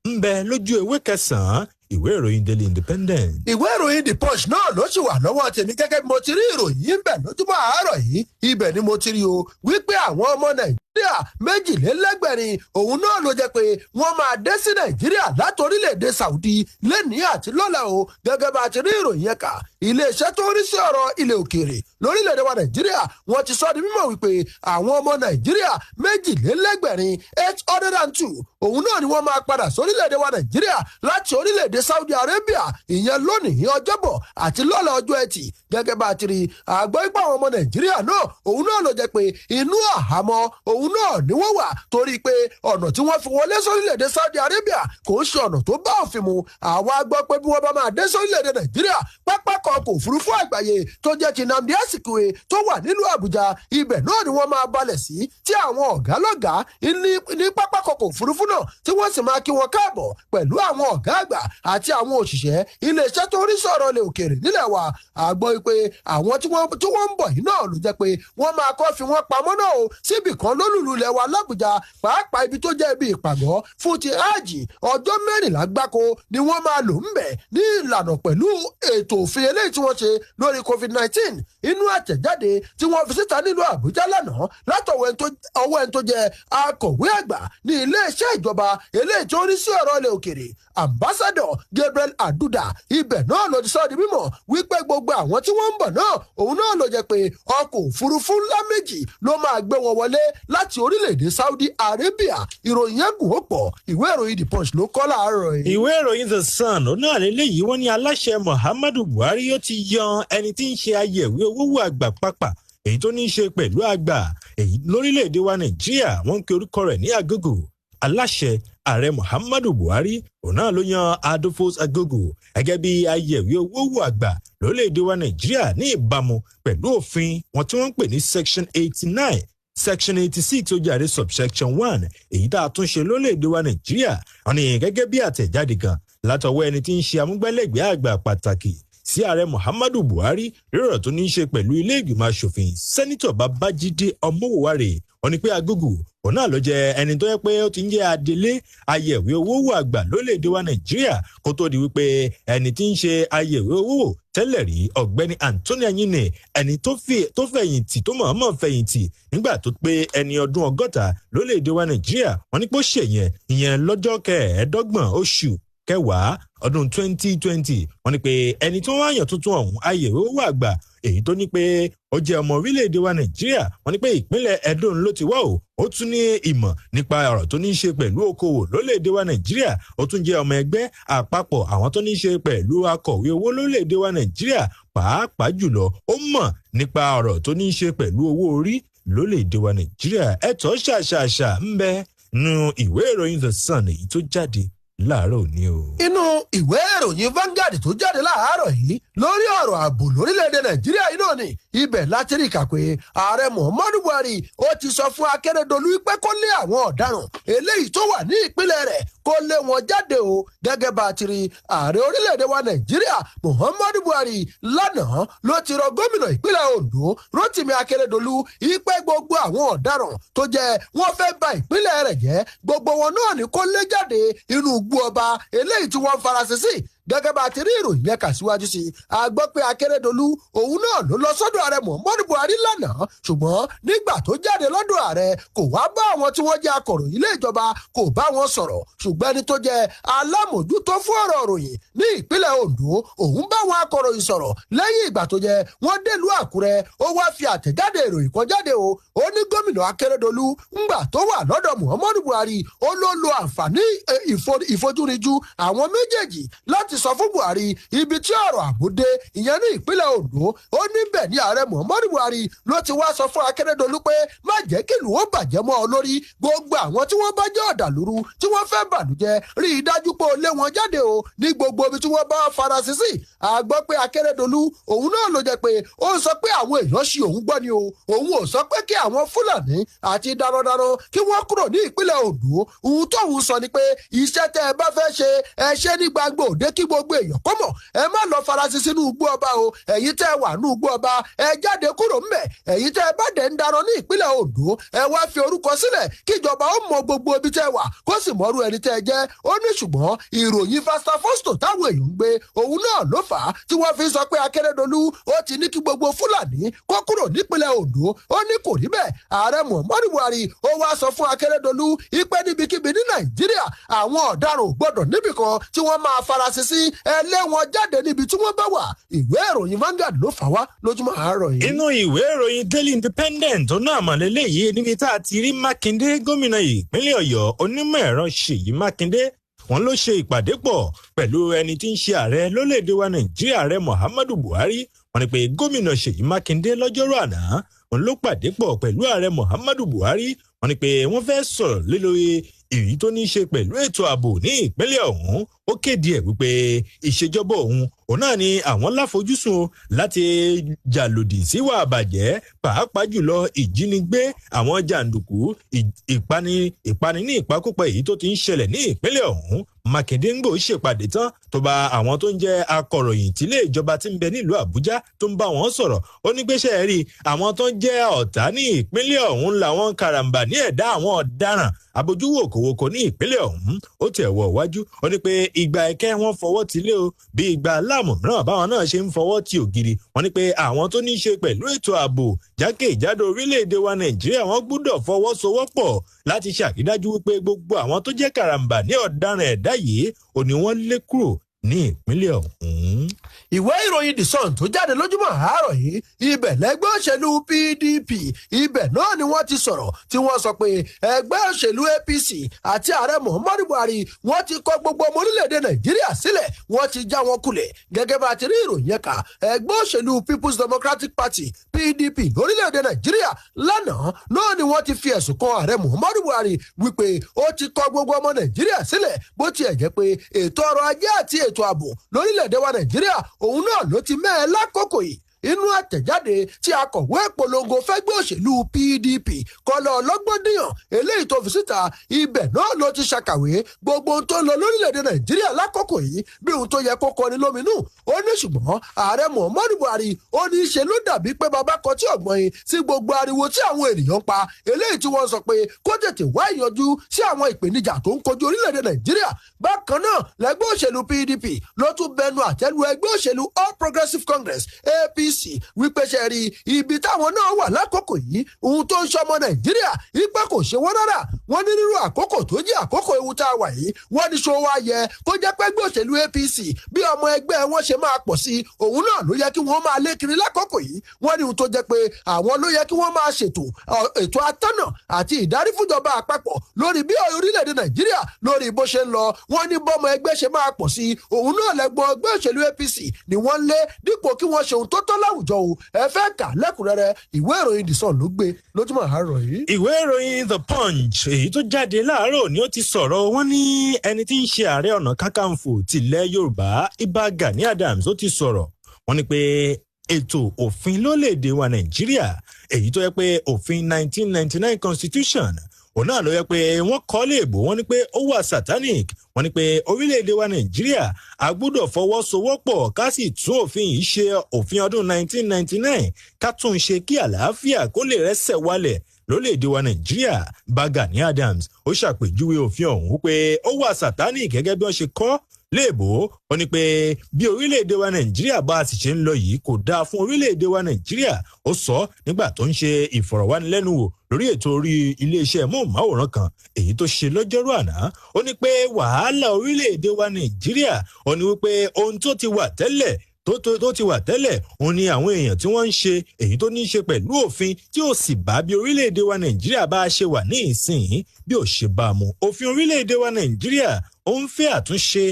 Speaker 2: ń bẹ lójú ewé kẹsàn-án ìwé ìròyìn Daily Independent.
Speaker 3: ìwé ìròyìn The Punch náà ló sì wà lọ́wọ́ tèmi gẹ́gẹ́ bí mo ti rí ìròyìn ń bẹ̀ lójúmọ́ àárọ̀ yìí ibẹ̀ ni mo ti rí o wípé àwọn ọmọ Nàìjíríà méjìlélẹ́gbẹ̀rin òun náà ló jẹ́ pé wọ́n máa dé sí Nàìjíríà láti orílẹ̀-èdè Saudi lẹ́ni àti lọ́la o gẹ́gẹ́ bá a ti rí ìròyìn yẹn kà iléeṣẹ́ tó ń rí sí ọ̀rọ̀ ilẹ̀ òkèèrè lórílẹ̀-èdè wa Nàìjíríà wọ́n ti sọ di mímọ̀ wípé àwọn ọmọ Nàìjíríà méjìlélẹ́gbẹ̀rin 802 òun náà ni wọ́n máa padà sórílẹ̀-èdè wa Nàìjíríà láti orílẹ̀-èdè Saudi Arabia ìyẹn lónìí ọjọ́bọ̀ àti lọ́la ọjọ́ ẹtì gẹ́gẹ́ bá a ti rí àgbọ̀ ipá àwọn ọmọ Nàìjíríà náà òun náà ló jẹ́ pé inú àhámọ́ òun náà ni wọ́n wà torí pé ọ̀nà tí wọ́n fi wọlé sórílẹ̀-èdè Saudi Arabia kò ń ṣe ọ̀nà tó bá òfin mu àwa gbọ́ pé bí wọ́n bá máa dé sórílẹ̀-èdè Nàìjíríà pápákọ̀ ọkọ̀ òfurufú àgbáyé tó jẹ́ ti Nnamdi Azikiwe tó wà nílùú Àbújá ibẹ̀ náà ni wọ́n máa balẹ̀ sí tí àwọn ọ̀gá lọ́gàá ní pápákọ̀ ọkọ̀ òfurufú náà tí wọ́n sì máa kí wọn káàbọ̀ pẹ̀lú àwọn ọ̀gá àgbà àti àwọn òṣìṣẹ́ iléeṣẹ́ tó rí sọ̀rọ̀ ilẹ̀ òkèèrè nílẹ̀ wa àgbọ̀ pé àwọn tí wọ́n ń bọ̀ yìí náà ló jẹ́ pé wọ́n máa kọ́ fi wọ́n pamọ́ náà o síbì kan lólùlù ilẹ̀ wa l'Àbújá pàápàá ibi tó jẹ́ ibi ìpàgọ́ fún ti hajj ọjọ́ 14 gbáko ni wọ́n máa lò ń bẹ̀ ní ìlànà pẹ̀lú ètò òfin eléyìí tí wọ́n ṣe lórí COVID-19 inú àtẹ̀jáde tí wọ́n fi síta nílùú Àbújá lánàá látọwọ́ ẹni tó jẹ́ akọ̀wé àgbà ní iléeṣẹ́ ìjọba eléyìí tó rí sí ọ̀rọ̀ ilẹ̀ òkèèrè ambassador Gabriel Aduda ibẹ̀ náà ló ti sọ di mímọ̀ wípé gbogbo àwọn tí wọ́n ń bọ̀ náà òun náà ló jẹ́ pé ọkọ̀ òfurufú ńlá méjì ló máa gbé wọn wọlé láti orílẹ̀-èdè Saudi Arabia ìròyìn yẹn gùn ó pọ̀ ìwé ìròyìn The Punch ló kọ láàárọ̀ yìí.
Speaker 2: ìwé ìròyìn The Sun ó náà lélẹ́yìí wọ́n ní aláṣẹ Muhammadu Buhari ó ti yan ẹni tí ń ṣe ayẹ̀wé owó àgbà pápá èyí tó ní í ṣe pẹ̀lú àgbà èyí lórílẹ̀‐èdè wa Nàìjíríà wọ́n ń pe orúkọ rẹ̀ ní Agogo aláṣẹ ààrẹ Muhammadu Buhari òun náà ló yan Adolphus Agogo gẹ́gẹ́ bí ayẹ̀wé owó àgbà lórílẹ̀‐èdè wa Nàìjíríà ní ìbámu pẹ̀lú òfin wọn tí wọ́n ń pè ní section 89 section 86 ó jàre subsection 1 èyí tá a tún ṣe lórílẹ̀‐èdè wa Nàìjíríà wọ́n ní gẹ́gẹ́ bí àtẹ̀jáde kan látọwọ́ ẹni tí ń ṣe amúgbálẹ́gbẹ̀ẹ́ àgbà pàtàkì sí ààrẹ Muhammadu Buhari lọ́rọ̀ tó ní í ṣe pẹ̀lú ilé ìgbìmọ̀ asòfin sẹ́nitọ̀ Babájídé Ọmọwùwárẹ̀ wọ́n ní pé Agogo òun náà ló jẹ́ ẹni tó yẹ pé ó ti ń jẹ́ adelé ayẹ̀wé owó àgbà lórílẹ̀‐èdè wa Nàìjíríà kó tó di wípé ẹni tí ń ṣe ayẹ̀wé owó tẹ́lẹ̀ rí ọ̀gbẹ́ni Anthony Anyine ẹni tó fẹ̀yìntì tó mọ̀ọ́mọ̀ fẹ̀yìntì nígbà tó pé ẹni ọdún 60 lórílẹ̀‐èdè wa Nàìjíríà wọ́n ní pé ó ṣèyẹn ìyẹn lọ́jọ́ 25 oṣù kẹwàá ọdún 2020 wọ́n ní pé ẹni tó wáyàn tuntun ọ̀hún ayẹ̀wé owó àgbà èyí tó ní pé ó jẹ́ ọmọ orílẹ̀-èdè wa Nàìjíríà wọ́n ní pé ìpínlẹ̀ Edo ló ti wá ó tún ní ìmọ̀ nípa ọ̀rọ̀ tó ní í ṣe pẹ̀lú okòwò lórílẹ̀-èdè wa Nàìjíríà ó tún jẹ́ ọmọ ẹgbẹ́ àpapọ̀ àwọn tó ní í ṣe pẹ̀lú akọ̀wé owó lórílẹ̀-èdè wa Nàìjíríà pàápàá jùlọ ó mọ̀ nípa ọ̀rọ̀ tó ní í ṣe pẹ̀lú owó orí lórílẹ̀-èdè wa Nàìjíríà ẹ̀tọ́ ṣàṣàṣà ń bẹ nínú ìwé ìròyìn The Sun èyí tó jáde láàárọ̀ òní o.
Speaker 3: inú ìwé ìròyìn Vanguard tó jáde láàárọ̀ yìí lórí ọ̀rọ̀ ààbò lórílẹ̀‐èdè Nàìjíríà yìí náà ni ibẹ̀ láti rí kà pé ààrẹ Muhammadu Buhari ó ti sọ fún Akérédolú pé kó lé àwọn ọ̀daràn eléyìí tó wà ní ìpínlẹ̀ rẹ̀ kó lé wọn jáde o gẹ́gẹ́ bá a ti rí ààrẹ orílẹ̀‐èdè wa Nàìjíríà Muhammadu Buhari lánàá ló ti rọ gómìnà ìpínlẹ̀ Ondo Rotimi Akérédolú pé gbogbo àwọn ọ̀daràn tó jẹ́ wọ́n fẹ́ ba ìpínlẹ̀ rẹ̀ jẹ́ gbogbo wọn náà ni kó lé jáde inú igbó ọba eléyìí tí wọ́n farasin sí gẹ́gẹ́ bá a ti rí ìròyìn yẹn kà síwájú sí i a gbọ́ pé Akérédolú òun náà ló lọ sọ́dọ̀ ààrẹ Muhammadu Buhari lánàá ṣùgbọ́n nígbà tó jáde lọ́dọ̀ ààrẹ kò wá bá àwọn tí wọ́n jẹ́ akọ̀ròyìn ilé ìjọba kò bá wọn sọ̀rọ̀ ṣùgbọ́n ẹni tó jẹ́ alámòjútó fún ọ̀rọ̀ ìròyìn ní ìpínlẹ̀ Ondo òun bá wọn akọ̀ròyìn sọ̀rọ̀ lẹ́yìn ìgbà tó jẹ́ wọ́n délùú Àkúrẹ́ ó wá fi àtẹ̀jáde ìròyìn kan jáde ó ní gómìnà Akérédolú ńgbà tó wà lọ́dọ̀ Muhammadu Buhari ó ló lo àǹfààní ìfojúrinjú àwọn méjèèjì láti sọ fún Buhari ibi tí ọ̀rọ̀ ààbò dé ìyẹn ní ìpínlẹ̀ Ondo ó níbẹ̀ ní ààrẹ Muhammadu Buhari ló ti wá sọ fún Akérédolú pé má jẹ́ kí ìlú ó bàjẹ́ mọ́ ọ lórí gbogbo àwọn tí wọ́n bá jẹ́ ọ̀dàlúrú tí wọ́n fẹ́ bàlújẹ́ rí i dájú pé ó lé wọn jáde o ní gbogbo ibi tí wọ́n bá farasin sí a gbọ́ pé Akérédolú òun náà ló jẹ́ pé ó ń sọ pé àwọn èèyàn ṣì òun gbọ́ ni o òun ò sọ pé kí àwọn Fúlàní àti darandaran kí wọ́n kúrò ní ìpínlẹ̀ Ondo òun tóun sọ ni pé iṣẹ́ tẹ́ ẹ bá fẹ́ ṣe ẹ ṣe ní gbàgbó òde kí gbogbo èèyàn kọ́ mọ̀ ẹ má lọ farasin sínú igbó ọba o ẹ̀yin tẹ́ wà ní igbó ọba ẹ jáde kúrò ńbẹ̀ ẹ̀yin tẹ́ bá dẹ̀ ń darán ní ìpínlẹ̀ Ondo ẹ wá fi orúkọ sílẹ̀ kíjọba ó mọ gbogbo ibi tẹ́ wà kó sì mọ̀rú ẹni tẹ́ jẹ́ ó ní ṣùgbọ́n ìròyìn fastafosto táwọn èèyàn ń gbé òun náà ló fà á tí wọ́n fi sọ pé Akérédolú ó ti ní kí gbogbo Fúlàní kó kúrò nípínlẹ̀ Ondo ó ní kò rí bẹ́ẹ̀ ààrẹ Muhammadu Buhari ó wá sọ fún Akérédolú ìpè níbikíbi ní Nàìjíríà àwọn ọ̀daràn ò gbọ́dọ̀ níbìkan tí wọ́n máa farasin sí ẹlẹ́ wọn jáde níbi tí wọ́n bá wà ìwé ìròyìn Vanguard ló fà wá lójúmọ́ àárọ̀ yìí.
Speaker 2: inú ìwé ìròyìn Daily Independent tó náà mọ̀lẹ́lẹ́ yìí níbi tá a ti rí Mákindé gómìnà ìpínlẹ̀ Ọ̀yọ́ onímọ̀ ẹ̀rọ Ṣèyí Mákindé wọ́n ló ṣe ìpàdé pọ̀ pẹ̀lú ẹni tí ń ṣe ààrẹ lórílẹ̀‐èdè wa Nàìjíríà ààrẹ Muhammadu Buhari wọ́n ní pé gómìnà Ṣèyí Mákindé lọ́jọ́rú àná wọ́n ló pàdé pọ̀ pẹ̀lú ààrẹ Muhammadu Buhari wọ́n ní pé wọ́n fẹ́ sọ̀rọ̀ lé lórí èyí tó ní í ṣe pẹ̀lú ètò ààbò ní ìpínlẹ̀ ọ̀hún ó kéde ẹ̀ wípé ìṣèjọba òun náà ni àwọn láfojúsùn láti jàlòdì síwà àbàjẹ́ pàápàá jùlọ ìjínigbé àwọn jàǹdùkú ìpani ní ìpakúpa èyí tó ti ń ṣẹlẹ̀ ní ìpínlẹ̀ ọ̀hún Mákindé ń gbò ṣèpàdé tán tó bá àwọn tó ń jẹ́ akọ̀ròyìn tílé ìjọba tí ń bẹ nílùú Àbújá tó ń bá wọn sọ̀rọ̀ ó ní gbéṣẹ́ rí àwọn tó ń jẹ́ ọ̀tá ní ìpínlẹ̀ ọ̀hún làwọn karambà ní ẹ̀dá àwọn ọ̀daràn abojúwò kòwòkò ní ìpínlẹ̀ ọ̀hún ó tẹ̀ wọ̀ wájú ó ní pé ìgbà ẹ̀kẹ́ wọn fọwọ́ ti lé o bí ìgbà aláàmù mìíràn báwọn náà ṣe ń fọwọ́ ti ògiri wọ́n ní pé àwọn tó ní í ṣe pẹ̀lú ètò ààbò jákèjádò orílẹ̀-èdè wa Nàìjíríà wọ́n gbọ́dọ̀ fọwọ́sowọ́pọ̀ láti ṣàrídájú wípé gbogbo àwọn tó jẹ́ karambà ní ọ̀daràn ẹ̀dá yìí ò ní wọ́n lé kúrò ní ìpínlẹ̀ ọ̀hún.
Speaker 3: ìwé ìròyìn The Sun tó jáde lójúmọ́ àárọ̀ yìí ibẹ̀ lẹ́gbẹ́ òṣèlú PDP ibẹ̀ náà ni wọ́n ti sọ̀rọ̀ tí wọ́n sọ pé ẹgbẹ́ òṣèlú APC àti ààrẹ Muhammadu Buhari wọ́n ti kọ gbogbo ọmọ orílẹ̀-èdè Nàìjíríà sílẹ̀ wọ́n ti já wọn kulẹ̀ gẹ́gẹ́ bá ti rí ìròyìn ẹ̀ka ẹgbẹ́ òṣèlú People's Democratic Party PDP lórílẹ̀-èdè Nàìjíríà lánàá náà ni wọ́n ti fi ẹ̀sùn kan ààrẹ Muhammadu Buhari wípé ó ti kọ gbogbo ọmọ Nàìjíríà sílẹ̀ bó tiẹ̀ jẹ́ pé ètò ọrọ̀ ajé àti ètò ààbò lórílẹ̀-èdè wa Nàìjíríà òun náà ló ti mẹ́ẹ̀ lákòókò yìí inú àtẹ̀jáde tí akọ̀wé ìpolongo fẹ́gbẹ́ òṣèlú PDP Kọ́lá Ọlọ́gbọ́ndìyàn eléyìí tó fi síta ibẹ̀ náà ló ti ṣàkàwé gbogbo ohun tó ń lọ lórílẹ̀‐èdè Nàìjíríà lákòókò yìí bí ohun tó yẹ kó kọni lóminú ó ní ṣùgbọ́n ààrẹ Muhammadu Buhari ó ní í ṣe ló dàbí pé bàbá kan tí ọ̀gbọ́n yìí sí gbogbo ariwo tí àwọn ènìyàn pa eléyìí tí wọ́n sọ pé kó tètè wá ìyanjú sí àwọn ìpèníjà tó ń kojú orílẹ̀‐èdè Nàìjíríà bákan náà lẹ́gbẹ́ òṣèlú PDP ló tún bẹnu àtẹ́lu ẹgbẹ́ òṣèlú All Progressives Congress APC wípé ṣe rí ibi táwọn náà wà lákòókò yìí ohun tó ń ṣọmọ Nàìjíríà ipe kò ṣe wọ́n rárá wọ́n ní nírú àkókò tó jẹ́ àkókò ewu tá a wà yìí wọ́n ní ṣó wá yẹ kó jẹ́ pé ẹgbẹ́ òṣèlú APC bí ọmọ ẹgbẹ́ wọn ṣe máa pọ̀ sí òun náà ló yẹ kí wọ́n máa lé kiri lákòókò yìí wọ́n ní ohun tó jẹ́ pé àwọn ló yẹ kí wọ́n máa ṣètò ètò atọ́nà àti ìdarí fúnjọba àpapọ̀ lórí bí orílẹ̀-èdè Nàìjíríà lórí bó ṣe ń lọ wọ́n ní bọ́mọ ẹgbẹ́ ṣe máa pọ̀ sí òun náà lẹ́gbọ́n ẹgbẹ́ òṣèlú APC ni wọ́n lé dípò kí wọ́n ṣe ohun tó tọ́ láwùjọ o ẹ fẹ́ kà lẹ́kùnrẹ́rẹ́ ìwé ìròyìn The Sun ló gbé lójúmọ́ àárọ̀ yìí.
Speaker 2: ìwé ìròyìn The Punch èyí tó jáde láàárọ̀ ni ó ti sọ̀rọ̀ wọ́n ní ẹni tí ń ṣe ààrẹ ọ̀nà kakanfò tilẹ̀ Yorùbá Ìbà Gani Adams ó ti sọ̀rọ̀ wọ́n ní pé ètò òfin lórílẹ̀‐èdè wa Nàìjíríà èyí tó yẹ pé òfin 1999 Constitution òun náà ló yẹ pé wọ́n kọ́ léèbó wọ́n ní pé ó wà satanic wọ́n ní pé orílẹ̀-èdè wa Nàìjíríà a gbọ́dọ̀ fọwọ́sowọ́pọ̀ ká sì tún òfin yìí ṣe òfin ọdún 1999 ká tún ṣe kí àlàáfíà kó lè rẹ́sẹ̀ wálẹ̀ lórílẹ̀-èdè wa Nàìjíríà. Gani Adams ó ṣàpèjúwe òfin ọ̀hún pé ó wà satanic gẹ́gẹ́ bí wọ́n ṣe kọ́ léèbó ó ní pé bí orílẹ̀-èdè wa Nàìjíríà bá sì ṣe ń lọ yìí kò dáa fún orílẹ̀-èdè wa Nàìjíríà ó sọ nígbà tó ń ṣe ìfọ̀rọ̀wánilẹ́nuwò lórí ètò orí iléeṣẹ́ móhùnmáwòrán kan èyí tó ṣe lọ́jọ́rú àná ó ní pé wàhálà orílẹ̀-èdè wa Nàìjíríà ó ní wípé ohun tó ti wà tẹ́lẹ̀ tó ti wà tẹ́lẹ̀ òun ni àwọn èèyàn tí wọ́n ń ṣe èyí tó ní í ṣe pẹ̀lú òfin tí ó sì bá bí orílẹ̀-èdè wa Nàìjíríà bá ṣe wà ní ìsìn bí ó ṣe bá mu òfin orílẹ̀-èdè wa Nàìjíríà ó ń fẹ́ àtúnṣe.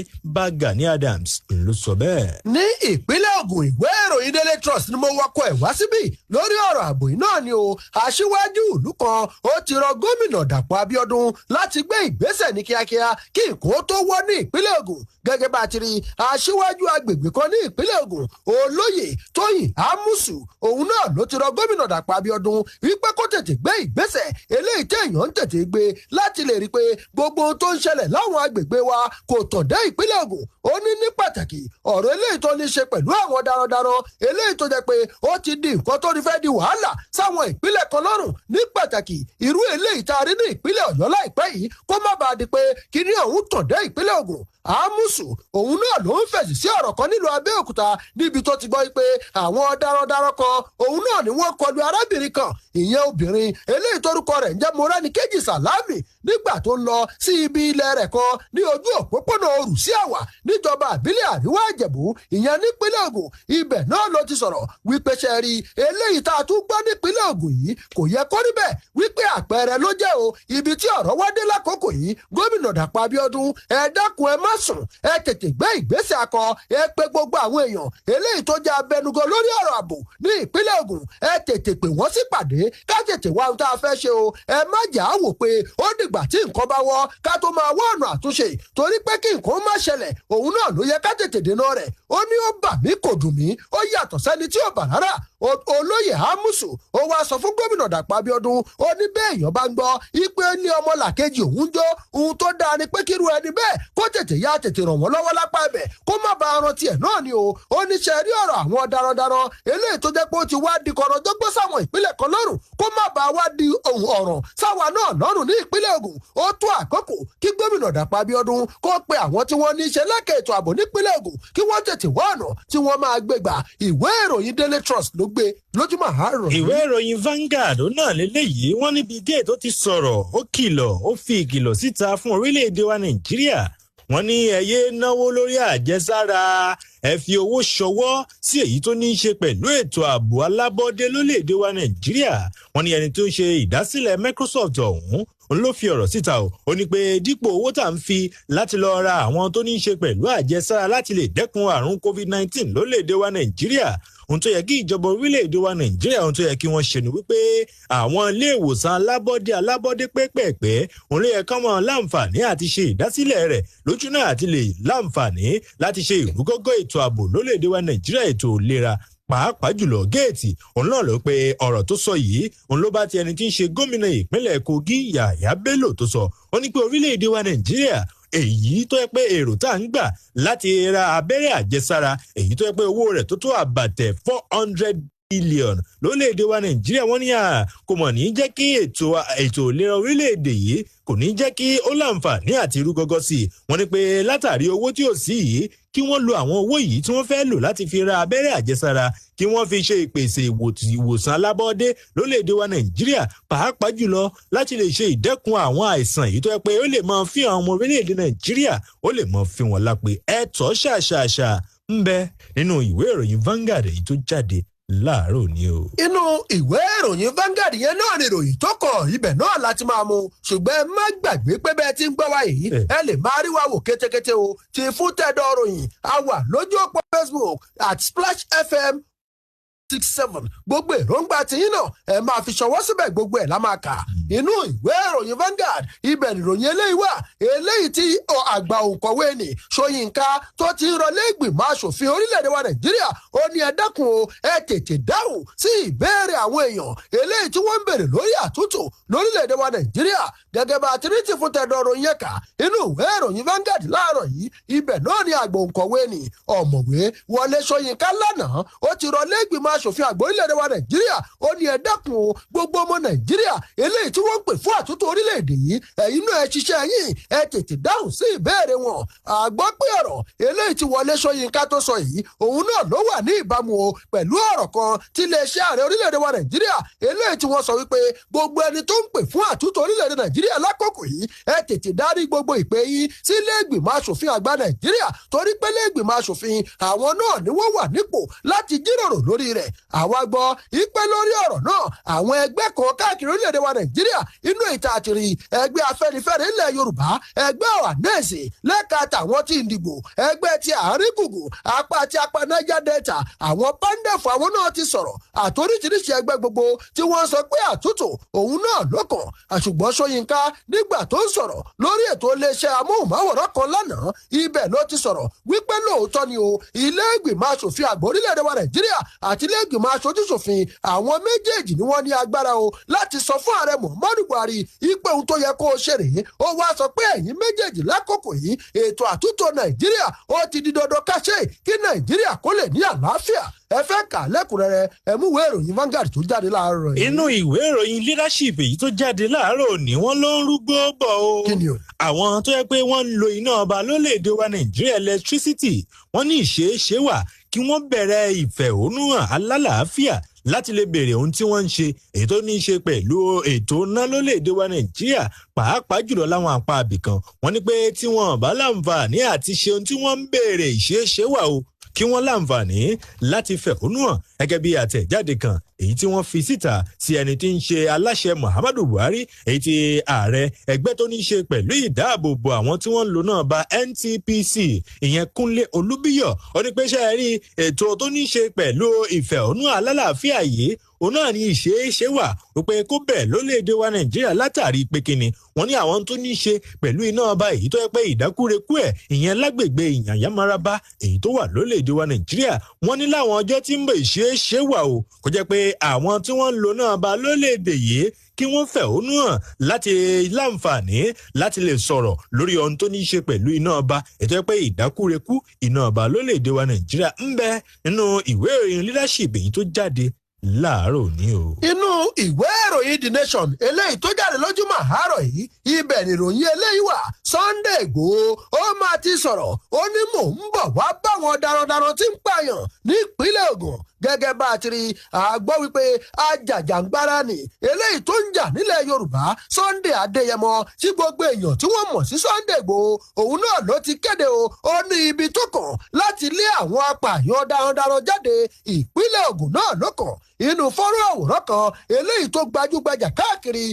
Speaker 2: Gani Adams ló sọ bẹ́ẹ̀.
Speaker 3: ní ìpínlẹ̀ Ògùn ìwé ìròyìn Daily Trust ni mo wọkọ̀ ẹ̀ wá síbí lórí ọ̀rọ̀ ààbò yìí náà ni o aṣíwájú ìlú kan ó ti rọ gómìnà Dàpọ̀ Abíọ́dún láti gbé ìgbésẹ̀ ní kíákíá kí nǹkan tó wọ́ ní ìpínlẹ̀ Ògùn gẹ́gẹ́ bá ti rí aṣíwájú agbègbè kan ní ìpínlẹ̀ Ògùn olóyè Tóyìn Àmùsù òun náà ló ti rọ gómìnà Dàpọ̀ Abíọ́dún wípé kó tètè gbé ìgbésẹ̀ eléyìí téèyàn ń tètè gbé láti lè rí i pé gbogbo ohun tó ń ṣẹlẹ̀ láwọn agbègbè wa kò tàn dé ìpínlẹ̀ Ògùn ó ní pàtàkì ọ̀rọ̀ eléyìí tó ní ṣe pẹ̀lú àwọn darandaran eléyìí tó jẹ́ pé ó ti di nǹkan tó ní fẹ́ di wàhálà sáwọn ìpínlẹ̀ kan lọ́rùn ní pàtàkì irú eléyìí tá a rí ní ìpínlẹ̀ Ọ̀yọ́ láìpẹ́ yìí kó má bàa di pé kíní ọ̀hún tàn dé ìpínlẹ̀ Ògùn Àmùsù òun náà ló ń fèsì sí ọ̀rọ̀ kan nílùú Abẹ́òkúta níbi tó ti gbọ́ pé àwọn darandaran kan òun náà ni wọ́n kọlu arábìnrin kan ìyẹn obìnrin eléyìí torúkọ rẹ̀ ń jẹ́ Mọ́rẹ́níkejì Sàlámì nígbà tó ń lọ sí ibi ilẹ̀ rẹ̀ kan ní ojú òpópónà Orù sí Àwà níjọba àbílẹ̀ Àríwá Ìjẹ̀bú ìyẹn nípínlẹ̀ Ògùn ibẹ̀ náà ló ti sọ̀rọ̀ wípé ṣe rí eléyìí tá a tún gbọ́ nípínlẹ̀ Ògùn yìí kò yẹ kó rí bẹ́ẹ̀ wípé àpẹẹrẹ ló jẹ́ o ibi tí ọ̀rọ̀ wá dé lákòókò yìí gómìnà Dàpọ̀ Abíọ́dún ẹ dákun ẹ má sùn ẹ tètè gbé ìgbésẹ̀ akọ ẹ pé gbogbo àwọn èèyàn eléyìí tó jẹ́ abẹnugan lórí ọ̀rọ̀ ààbò ní ìpínlẹ̀ Ògùn ẹ tètè pè wọ́n sí pàdé ká tètè wá ohun tá a fẹ́ ṣe o ẹ má jà á wò pé ó dìgbà tí nǹkan bá wọ́ ká tó máa wá ọ̀nà àtúnṣe torí pé kí nǹkan má ṣẹlẹ̀ òun náà ló yẹ ká tètè dènà rẹ̀ ó ní ó bà mí kò dùn mí ó yàtọ̀ sẹ́ni tí ò bà rárá olóyè Àmùsù ó wá sọ fún gómìnà Dàpọ̀ Abíọ́dún ó ní bẹ́ẹ̀ èèyàn bá ń gbọ́ ipe ní ọmọ làkejì òun jó ohun tó dáa ni pé kíru ẹni bẹ́ẹ̀ kó tètè ràn wọ́n lọ́wọ́ lápá ẹ̀bẹ̀ kó má ba rántí ẹ̀ náà ni o ó ní ṣe rí ọ̀rọ̀ àwọn darandaran eléyìí tó jẹ́ pé ó ti wá di kọ̀rọ̀ jọ́gbó sáwọn ìpínlẹ̀ kan lọ́rùn kó má ba wá di ohun ọ̀ràn sáwa náà lọ́rùn ní ìpínlẹ̀ Ògùn ó tó àkókò kí gómìnà Dàpọ̀ Abíọ́dún kó pe àwọn tí wọ́n ní í ṣe lẹ́kẹ̀ẹ́ ètò ààbò nípínlẹ̀ Ògùn kí wọ́n tètè wá ọ̀nà tí wọ́n máa gbé gbà ìwé ìròyìn Daily Trust ló gbé lójúmọ́ àárọ̀.
Speaker 2: ìwé ìròyìn Vanguard náà lélẹ́yìí wọ́n níbi Gates ó ti sọ̀rọ̀ ó kìlọ̀ ó fi ìkìlọ̀ síta fún orílẹ̀-èdè wa Nàìjíríà wọ́n ní ẹyẹ náwó lórí àjẹsára ẹ fi owó ṣọwọ́ sí èyí tó ní í ṣe pẹ̀lú ètò ààbò alábọ́dé lórílẹ̀‐èdè wa Nàìjíríà. Wọ́n ní ẹni tó ń ṣe ìdásílẹ̀ Microsoft ọ̀hún òun ló fi ọ̀rọ̀ síta o. Ó ní pé dípò owó tá ń fi láti lọ ra àwọn tó ní í ṣe pẹ̀lú àjẹsára láti lè dẹ́kun àrùn COVID-19 lórílẹ̀‐èdè wa Nàìjíríà, ohun tó yẹ kí ìjọba orílẹ̀-èdè wa Nàìjíríà ohun tó yẹ kí wọ́n ṣe ni wípé àwọn ilé ìwòsàn alábọ́dé pẹ́pẹ́pẹ́ òun ló yẹ kán mọ́ láǹfààní àti ṣe ìdásílẹ̀ rẹ̀ lójú náà àti lè láǹfààní láti ṣe ìrúgọ́gọ́ ètò ààbò lórílẹ̀-èdè wa Nàìjíríà, ètò ìlera pàápàá jùlọ géètì. Òun náà ló pe ọ̀rọ̀ tó sọ yìí òun ló bá ti ẹni tí ń ṣe gómìnà ìpínlẹ̀ Kogi Yahaya Bello tó sọ. Ó ní pé orílẹ̀-èdè wa Nàìjíríà èyí tó yẹ pé èrò tá à ń gbà láti ra abẹ́rẹ́ àjẹsára èyí tó yẹ pé owó rẹ̀ tó àbàtẹ̀ 400 billion lórílẹ̀‐èdè wa Nàìjíríà, wọ́n ní kò mọ̀ ní jẹ́ kí ètò ìlera orílẹ̀‐èdè yìí kò ní jẹ́ kí ó láǹfààní àti irú gọ́gọ́ sí i. Wọ́n ní pé látàrí owó tí ò sí yìí kí wọ́n lo àwọn owó yìí tí wọ́n fẹ́ lò láti fi ra abẹ́rẹ́ àjẹsára kí wọ́n fi ṣe ìpèsè ìwòsàn alábọ́dé lórílẹ̀‐èdè wa Nàìjíríà, pàápàá jùlọ láti lè ṣe ìdẹ́kun àwọn àìsàn yìí tó yẹ pé ó lè máa fi àwọn ọmọ orílẹ̀‐èdè Nàìjíríà ó lè máa fi wọ́n lápè. ẹ̀tọ́ ṣàṣàṣà ń bẹ nínú ìwé ìròyìn Vanguard èyí tó jáde láàárọ̀ ni o.
Speaker 3: inú ìwé ìròyìn Vanguard yẹn náà ni ìròyìn tó kàn ibẹ̀ náà láti máa mú, ṣùgbọ́n ẹ má gbàgbé pé bẹ́ẹ̀ ti ń gbọ́ wa yìí ẹ lè máa rí wa wò kétékété o. ti fún tẹ̀dọ̀ ròyìn a wà lójú òpó Facebook @Splash FM 67. gbogbo èròǹgbà tiyín náà ẹ máa fi ṣọwọ́ síbẹ̀, gbogbo ẹ̀ la máa kà. inú ìwé ìròyìn Vanguard ibẹ̀ nìròyìn eléyìí wà, eléyìí tí àgbà òǹkọ̀wé ni Ṣóyínká tó ti ń rọlé ìgbìmọ̀ aṣòfin orílẹ̀-èdè wa Nàìjíríà. Ó ní ẹ dákun o, ẹ tètè dáhùn sí ìbéèrè àwọn èèyàn eléyìí tí wọ́n ń béèrè lórí àtúntò lórílẹ̀-èdè wa Nàìjíríà. gẹ́gẹ́ bá tirítì fún tẹ̀dọ̀ ròyìn ẹ̀ka inú ìwé ìròyìn Vanguard láàárọ̀ yìí, ibẹ̀ náà ni àgbà òǹkọ̀wé ni ọ̀mọ̀wé Wọlé Ṣóyínká lánàá ó ti rọlé ìgbìmọ̀ aṣòfin àgbà orílẹ̀-èdè wa Nàìjíríà. Ó ní ẹ dákun o, gbogbo ọmọ Nàìjíríà eléyìí tí wọ́n ń pè fún àtúntò orílẹ̀-èdè yìí, ẹ̀yin náà ẹ ṣiṣẹ́ yín, ẹ tètè dáhùn sí ìbéèrè wọn. àgbọ́ pé ọ̀rọ̀ eléyìí tí Wọlé Ṣóyínká tó sọ yìí òun náà ló wà ní ìbámu o pẹ̀lú ọ̀rọ̀ kan tí iléeṣẹ́ ààrẹ orílẹ̀-èdè wa Nàìjíríà eléyìí tí wọ́n sọ wípé gbogbo ẹni tó ń pè fún àtúntò orílẹ̀-èdè Nàìjíríà lákòókò yìí ẹ tètè darí gbogbo ìpè yín sí ilé ìgbìmọ̀ aṣòfin àgbà Nàìjíríà, torí pé ilé ìgbìmọ̀ aṣòfin àwọn náà ni wọ́n wà nípò láti jíròrò lórí rẹ̀. àwa gbọ́ ìpè lórí ọ̀rọ̀ náà àwọn ẹgbẹ́ kan káàkiri orílẹ̀-èdè wa Nàìjíríà, inú ìta àtìrí ẹgbẹ́ Afẹ́nifẹ́re ilẹ̀ Yorùbá, ẹgbẹ́ ọ̀hánẹ́sì lẹ́ka tàwọn tí ń dìbò, ẹgbẹ́ ti àárín gbùngbùn apá àti apá Niger Delta, àwọn pàǹdẹ̀fù àwọn náà ti sọ̀rọ̀ àtoríṣiríṣi ẹgbẹ́ gbogbo tí wọ́n sọ pé àtúntò òun náà lọ́kàn. àṣùgbọ́n Ṣóyínká nígbà tó ń sọ̀rọ̀ lórí ètò iléeṣẹ́ amóhùnmáwòrán kan lánàá, ibẹ̀ ló ti sọ̀rọ̀ wípé lóòótọ́ ni o, ilé ìgbìmọ̀ aṣòfin àgbà orílẹ̀-èdè wa Nàìjíríà àti ilé ìgbìmọ̀ aṣojúṣòfin àwọn méjèèjì ni wọ́n ní agbára o láti sọ fún ààrẹ Muhammadu Buhari ipe ohun tó yẹ kó o ṣe rèé. ó wá sọ pé ẹ̀yin méjèèjì lákòókò yìí ètò àtúntò Nàìjíríà ó ti di dandan káṣe kí Nàìjíríà kó lè ní àlàáfíà. ẹ fẹ́ kà lẹ́kùnrẹ́rẹ́ ẹ mú ìwé ìròyìn Vanguard tó jáde láàárọ̀ yìí.
Speaker 2: inú ìwé ìròyìn leadership èyí tó jáde láàárọ̀ ni wọ́n ló ń rúgbó bọ̀ o.
Speaker 3: kí ni o?
Speaker 2: àwọn tó yẹ pé wọ́n ń lo iná ọba lórílẹ̀‐èdè wa Nàìjíríà electricity, wọ́n ní ìṣeéṣe wà kí wọ́n bẹ̀rẹ̀ ìfẹ̀hónúhàn alálàáfíà láti lè béèrè ohun tí wọ́n ń ṣe èyí tó ní í ṣe pẹ̀lú ètò iná lórílẹ̀‐èdè wa Nàìjíríà, pàápàá jùlọ láwọn apá abìkan. wọ́n ní pé tí wọ́n bá láǹfààní àti ṣe ohun tí wọ́n ń béèrè, ìṣeéṣe wà o kí wọ́n láǹfààní láti fẹ̀hónú hàn, gẹ́gẹ́ bí àtẹ̀jáde kan èyí tí wọ́n fi síta sí ẹni tí ń ṣe aláṣẹ Muhammadu Buhari, èyí tí ààrẹ ẹgbẹ́ tó ní í ṣe pẹ̀lú ìdáàbòbò àwọn tí wọ́n ń lò náà bá NTPC ìyẹn Kúnlé Olúbíyọ̀. ó ní pé ṣe é rí ètò tó ní í ṣe pẹ̀lú ìfẹ̀hónú alálàáfíà yìí òun náà ní ìṣeéṣe wà wípé kó bẹ̀rẹ̀ lórílẹ̀‐èdè wa Nàìjíríà látàrí pé kíni wọ́n ní àwọn tó ní í ṣe pẹ̀lú iná ọba èyí tó yẹ pé ìdákúrekú ẹ̀ ìyẹn lágbègbè Ìyànyamaraba èyí tó wà lórílẹ̀‐èdè wa Nàìjíríà, wọ́n ní láwọn ọjọ́ tí ń bọ̀ ìṣeéṣe wà o kó jẹ́ pé àwọn tí wọ́n ń lo náà ọba lórílẹ̀‐èdè yìí kí wọ́n fẹ̀hónú hàn láti láǹfààní láti lè sọ̀rọ̀ lórí ohun tó ní í ṣe pẹ̀lú iná ọba ètò pé ìdákúrekú iná ọba lórílẹ̀‐èdè wa Nàìjíríà ń bẹ nínú ìwé ìròyìn leadership èyí tó jáde láàárọ̀ ni o.
Speaker 3: inú ìwé ìròyìn The Nation eléyìí tó jáde lójúmọ́ àárọ̀ yìí, ibẹ̀ nìròyìn eléyìí wà Sunday Igboho ó máa ti sọ̀rọ̀ ó ní mò ń bọ̀ wá báwọn darandaran tí ń pààyàn nípínlẹ̀ Ògùn gẹ́gẹ́ bá a ti rí àgbọ́ wípé ajàjàǹgbara ni eléyìí tó ń jà nílẹ̀ Yorùbá Sunday Adéyẹmọ tí gbogbo èèyàn tí wọ́n mọ̀ sí Sunday Igboho òun náà ló ti kéde ó ní ibi tó kàn láti lé àwọn apààyàn darandaran jáde ìpínlẹ̀ Ògùn náà ló kàn inú fọ́nrán àwòrán kan eléyìí tó gbajúgbajà káàkiri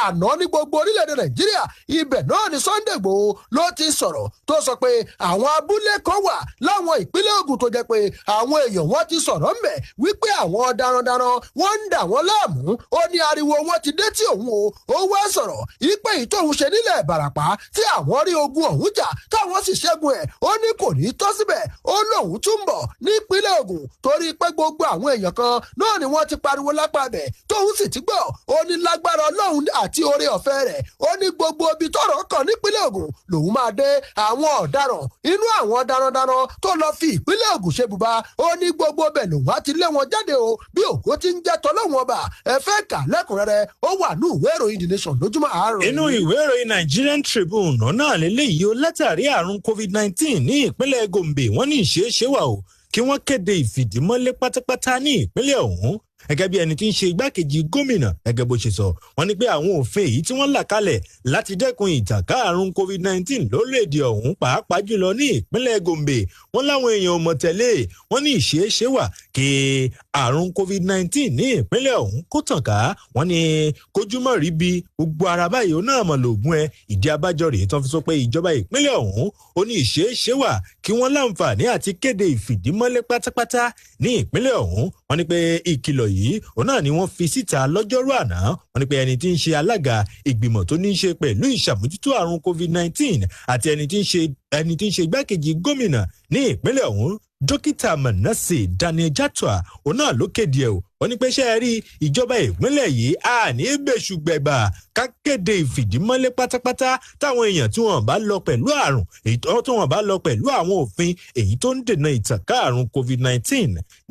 Speaker 3: àná ní gbogbo orílẹ̀-èdè Nàìjíríà ibẹ̀ náà ni Sunday Igboho ló ti sọ̀rọ̀ tó sọ pé àwọn abúlé kan wà láwọn ìpínlẹ̀ Ògùn tó jẹ́ pé àwọn èèyàn wọn ti sọ̀rọ̀ mẹ́ wípé àwọn darandaran wọ́n ń dà wọ́n láàmú ó ní ariwo wọn ti dé tí òun ó wá sọ̀rọ̀ ìpè yìí tóun ṣe nílẹ̀ Ìbàràpá tí àwọn rí ogun ọ̀hún jà táwọn sì ṣẹ́gun ẹ̀ ó ní kò ní tọ́ síbẹ̀ ó lóun tún bọ̀ nípínlẹ̀ Ògùn torí pé gbogbo àwọn èèyàn kan náà ni wọ́n ti pariwo lápá bẹ̀ tóun sì ti gbọ́ ó ní lágbára Ọlọ́run àti oore ọ̀fẹ́ rẹ̀ ó ní gbogbo ibi tọ́rọ̀ kàn nípínlẹ̀ Ògùn lòun máa dé àwọn ọ̀daràn inú àwọn darandaran tó lọ fi ìpínlẹ̀ Ògùn ṣe bùbá ó ní gbogbo bẹ̀ lòun á ti lé wọn jáde o bí ògo ti ń jẹ́ tọ́lọ́wọ́n ọba ẹ fẹ́ kà lẹ́kùnrẹ́rẹ́ ó wà ní ìwé ìròyìn The Nation lójúmọ́ àárọ̀.
Speaker 2: inú ìwé ìròyìn Nigerian Tribune náà lélẹ́yìí ó látàrí àrùn COVID-19 ní ìpínlẹ̀ Gombe wọ́n ní ìṣeéṣe wà o kí wọ́n kéde ìfìdímọ́lé pátápátá ní ìpínlẹ̀ ọ̀hún gẹ́gẹ́ bí ẹni tí ń ṣe igbákejì gómìnà gẹ́gẹ́ bó ṣe sọ wọ́n ní pé àwọn òfin èyí tí wọ́n là kalẹ̀ láti dẹ́kun ìtànká àrùn COVID-19 lórílẹ̀‐èdè ọ̀hún pàápàá jùlọ ní ìpínlẹ̀ Gombe wọ́n láwọn èèyàn ò mọ̀ tẹ́lé wọ́n ní ìṣeéṣe wà kí àrùn COVID-19 ní ìpínlẹ̀ ọ̀hún kó tàn ká wọ́n ní kójúmọ́ rí bí gbogbo ara báyìí ó náà mọ̀ lògùn ẹ ìdí abájọ rèé tán fi sọ pé ìjọba ìpínlẹ̀ ọ̀hún ó ní ìṣeéṣe wà kí wọ́n láǹfààní àti kéde ìfìdímọ́lé pátápátá ní ìpínlẹ̀ ọ̀hún wọ́n ní pé ìkìlọ̀ yìí òun náà ni wọ́n fi síta lọ́jọ́rú àná wọ́n ní pé ẹni tí ń ṣe alága ìgbìmọ̀ tó ní í ṣe pẹ̀lú ìṣàmójútó àrùn COVID-19 àti ẹni tí ń ṣe igbákejì gómìnà ní ìpínlẹ̀ ọ̀hún dókítà Manasseh Daniel Jatwa òun náà ló kéde ẹ̀ o wọ́n ní pé ṣe é rí ìjọba ìpínlẹ̀ yìí àní bẹ́ṣùgbẹ̀gbà ká kéde ìfìdímọ́lé pátápátá táwọn èèyàn tí wọ́n bá lọ pẹ̀lú àrùn èyí tí wọ́n bá lọ pẹ̀lú àwọn òfin èyí tó ń dènà ìtànká àrùn COVID-19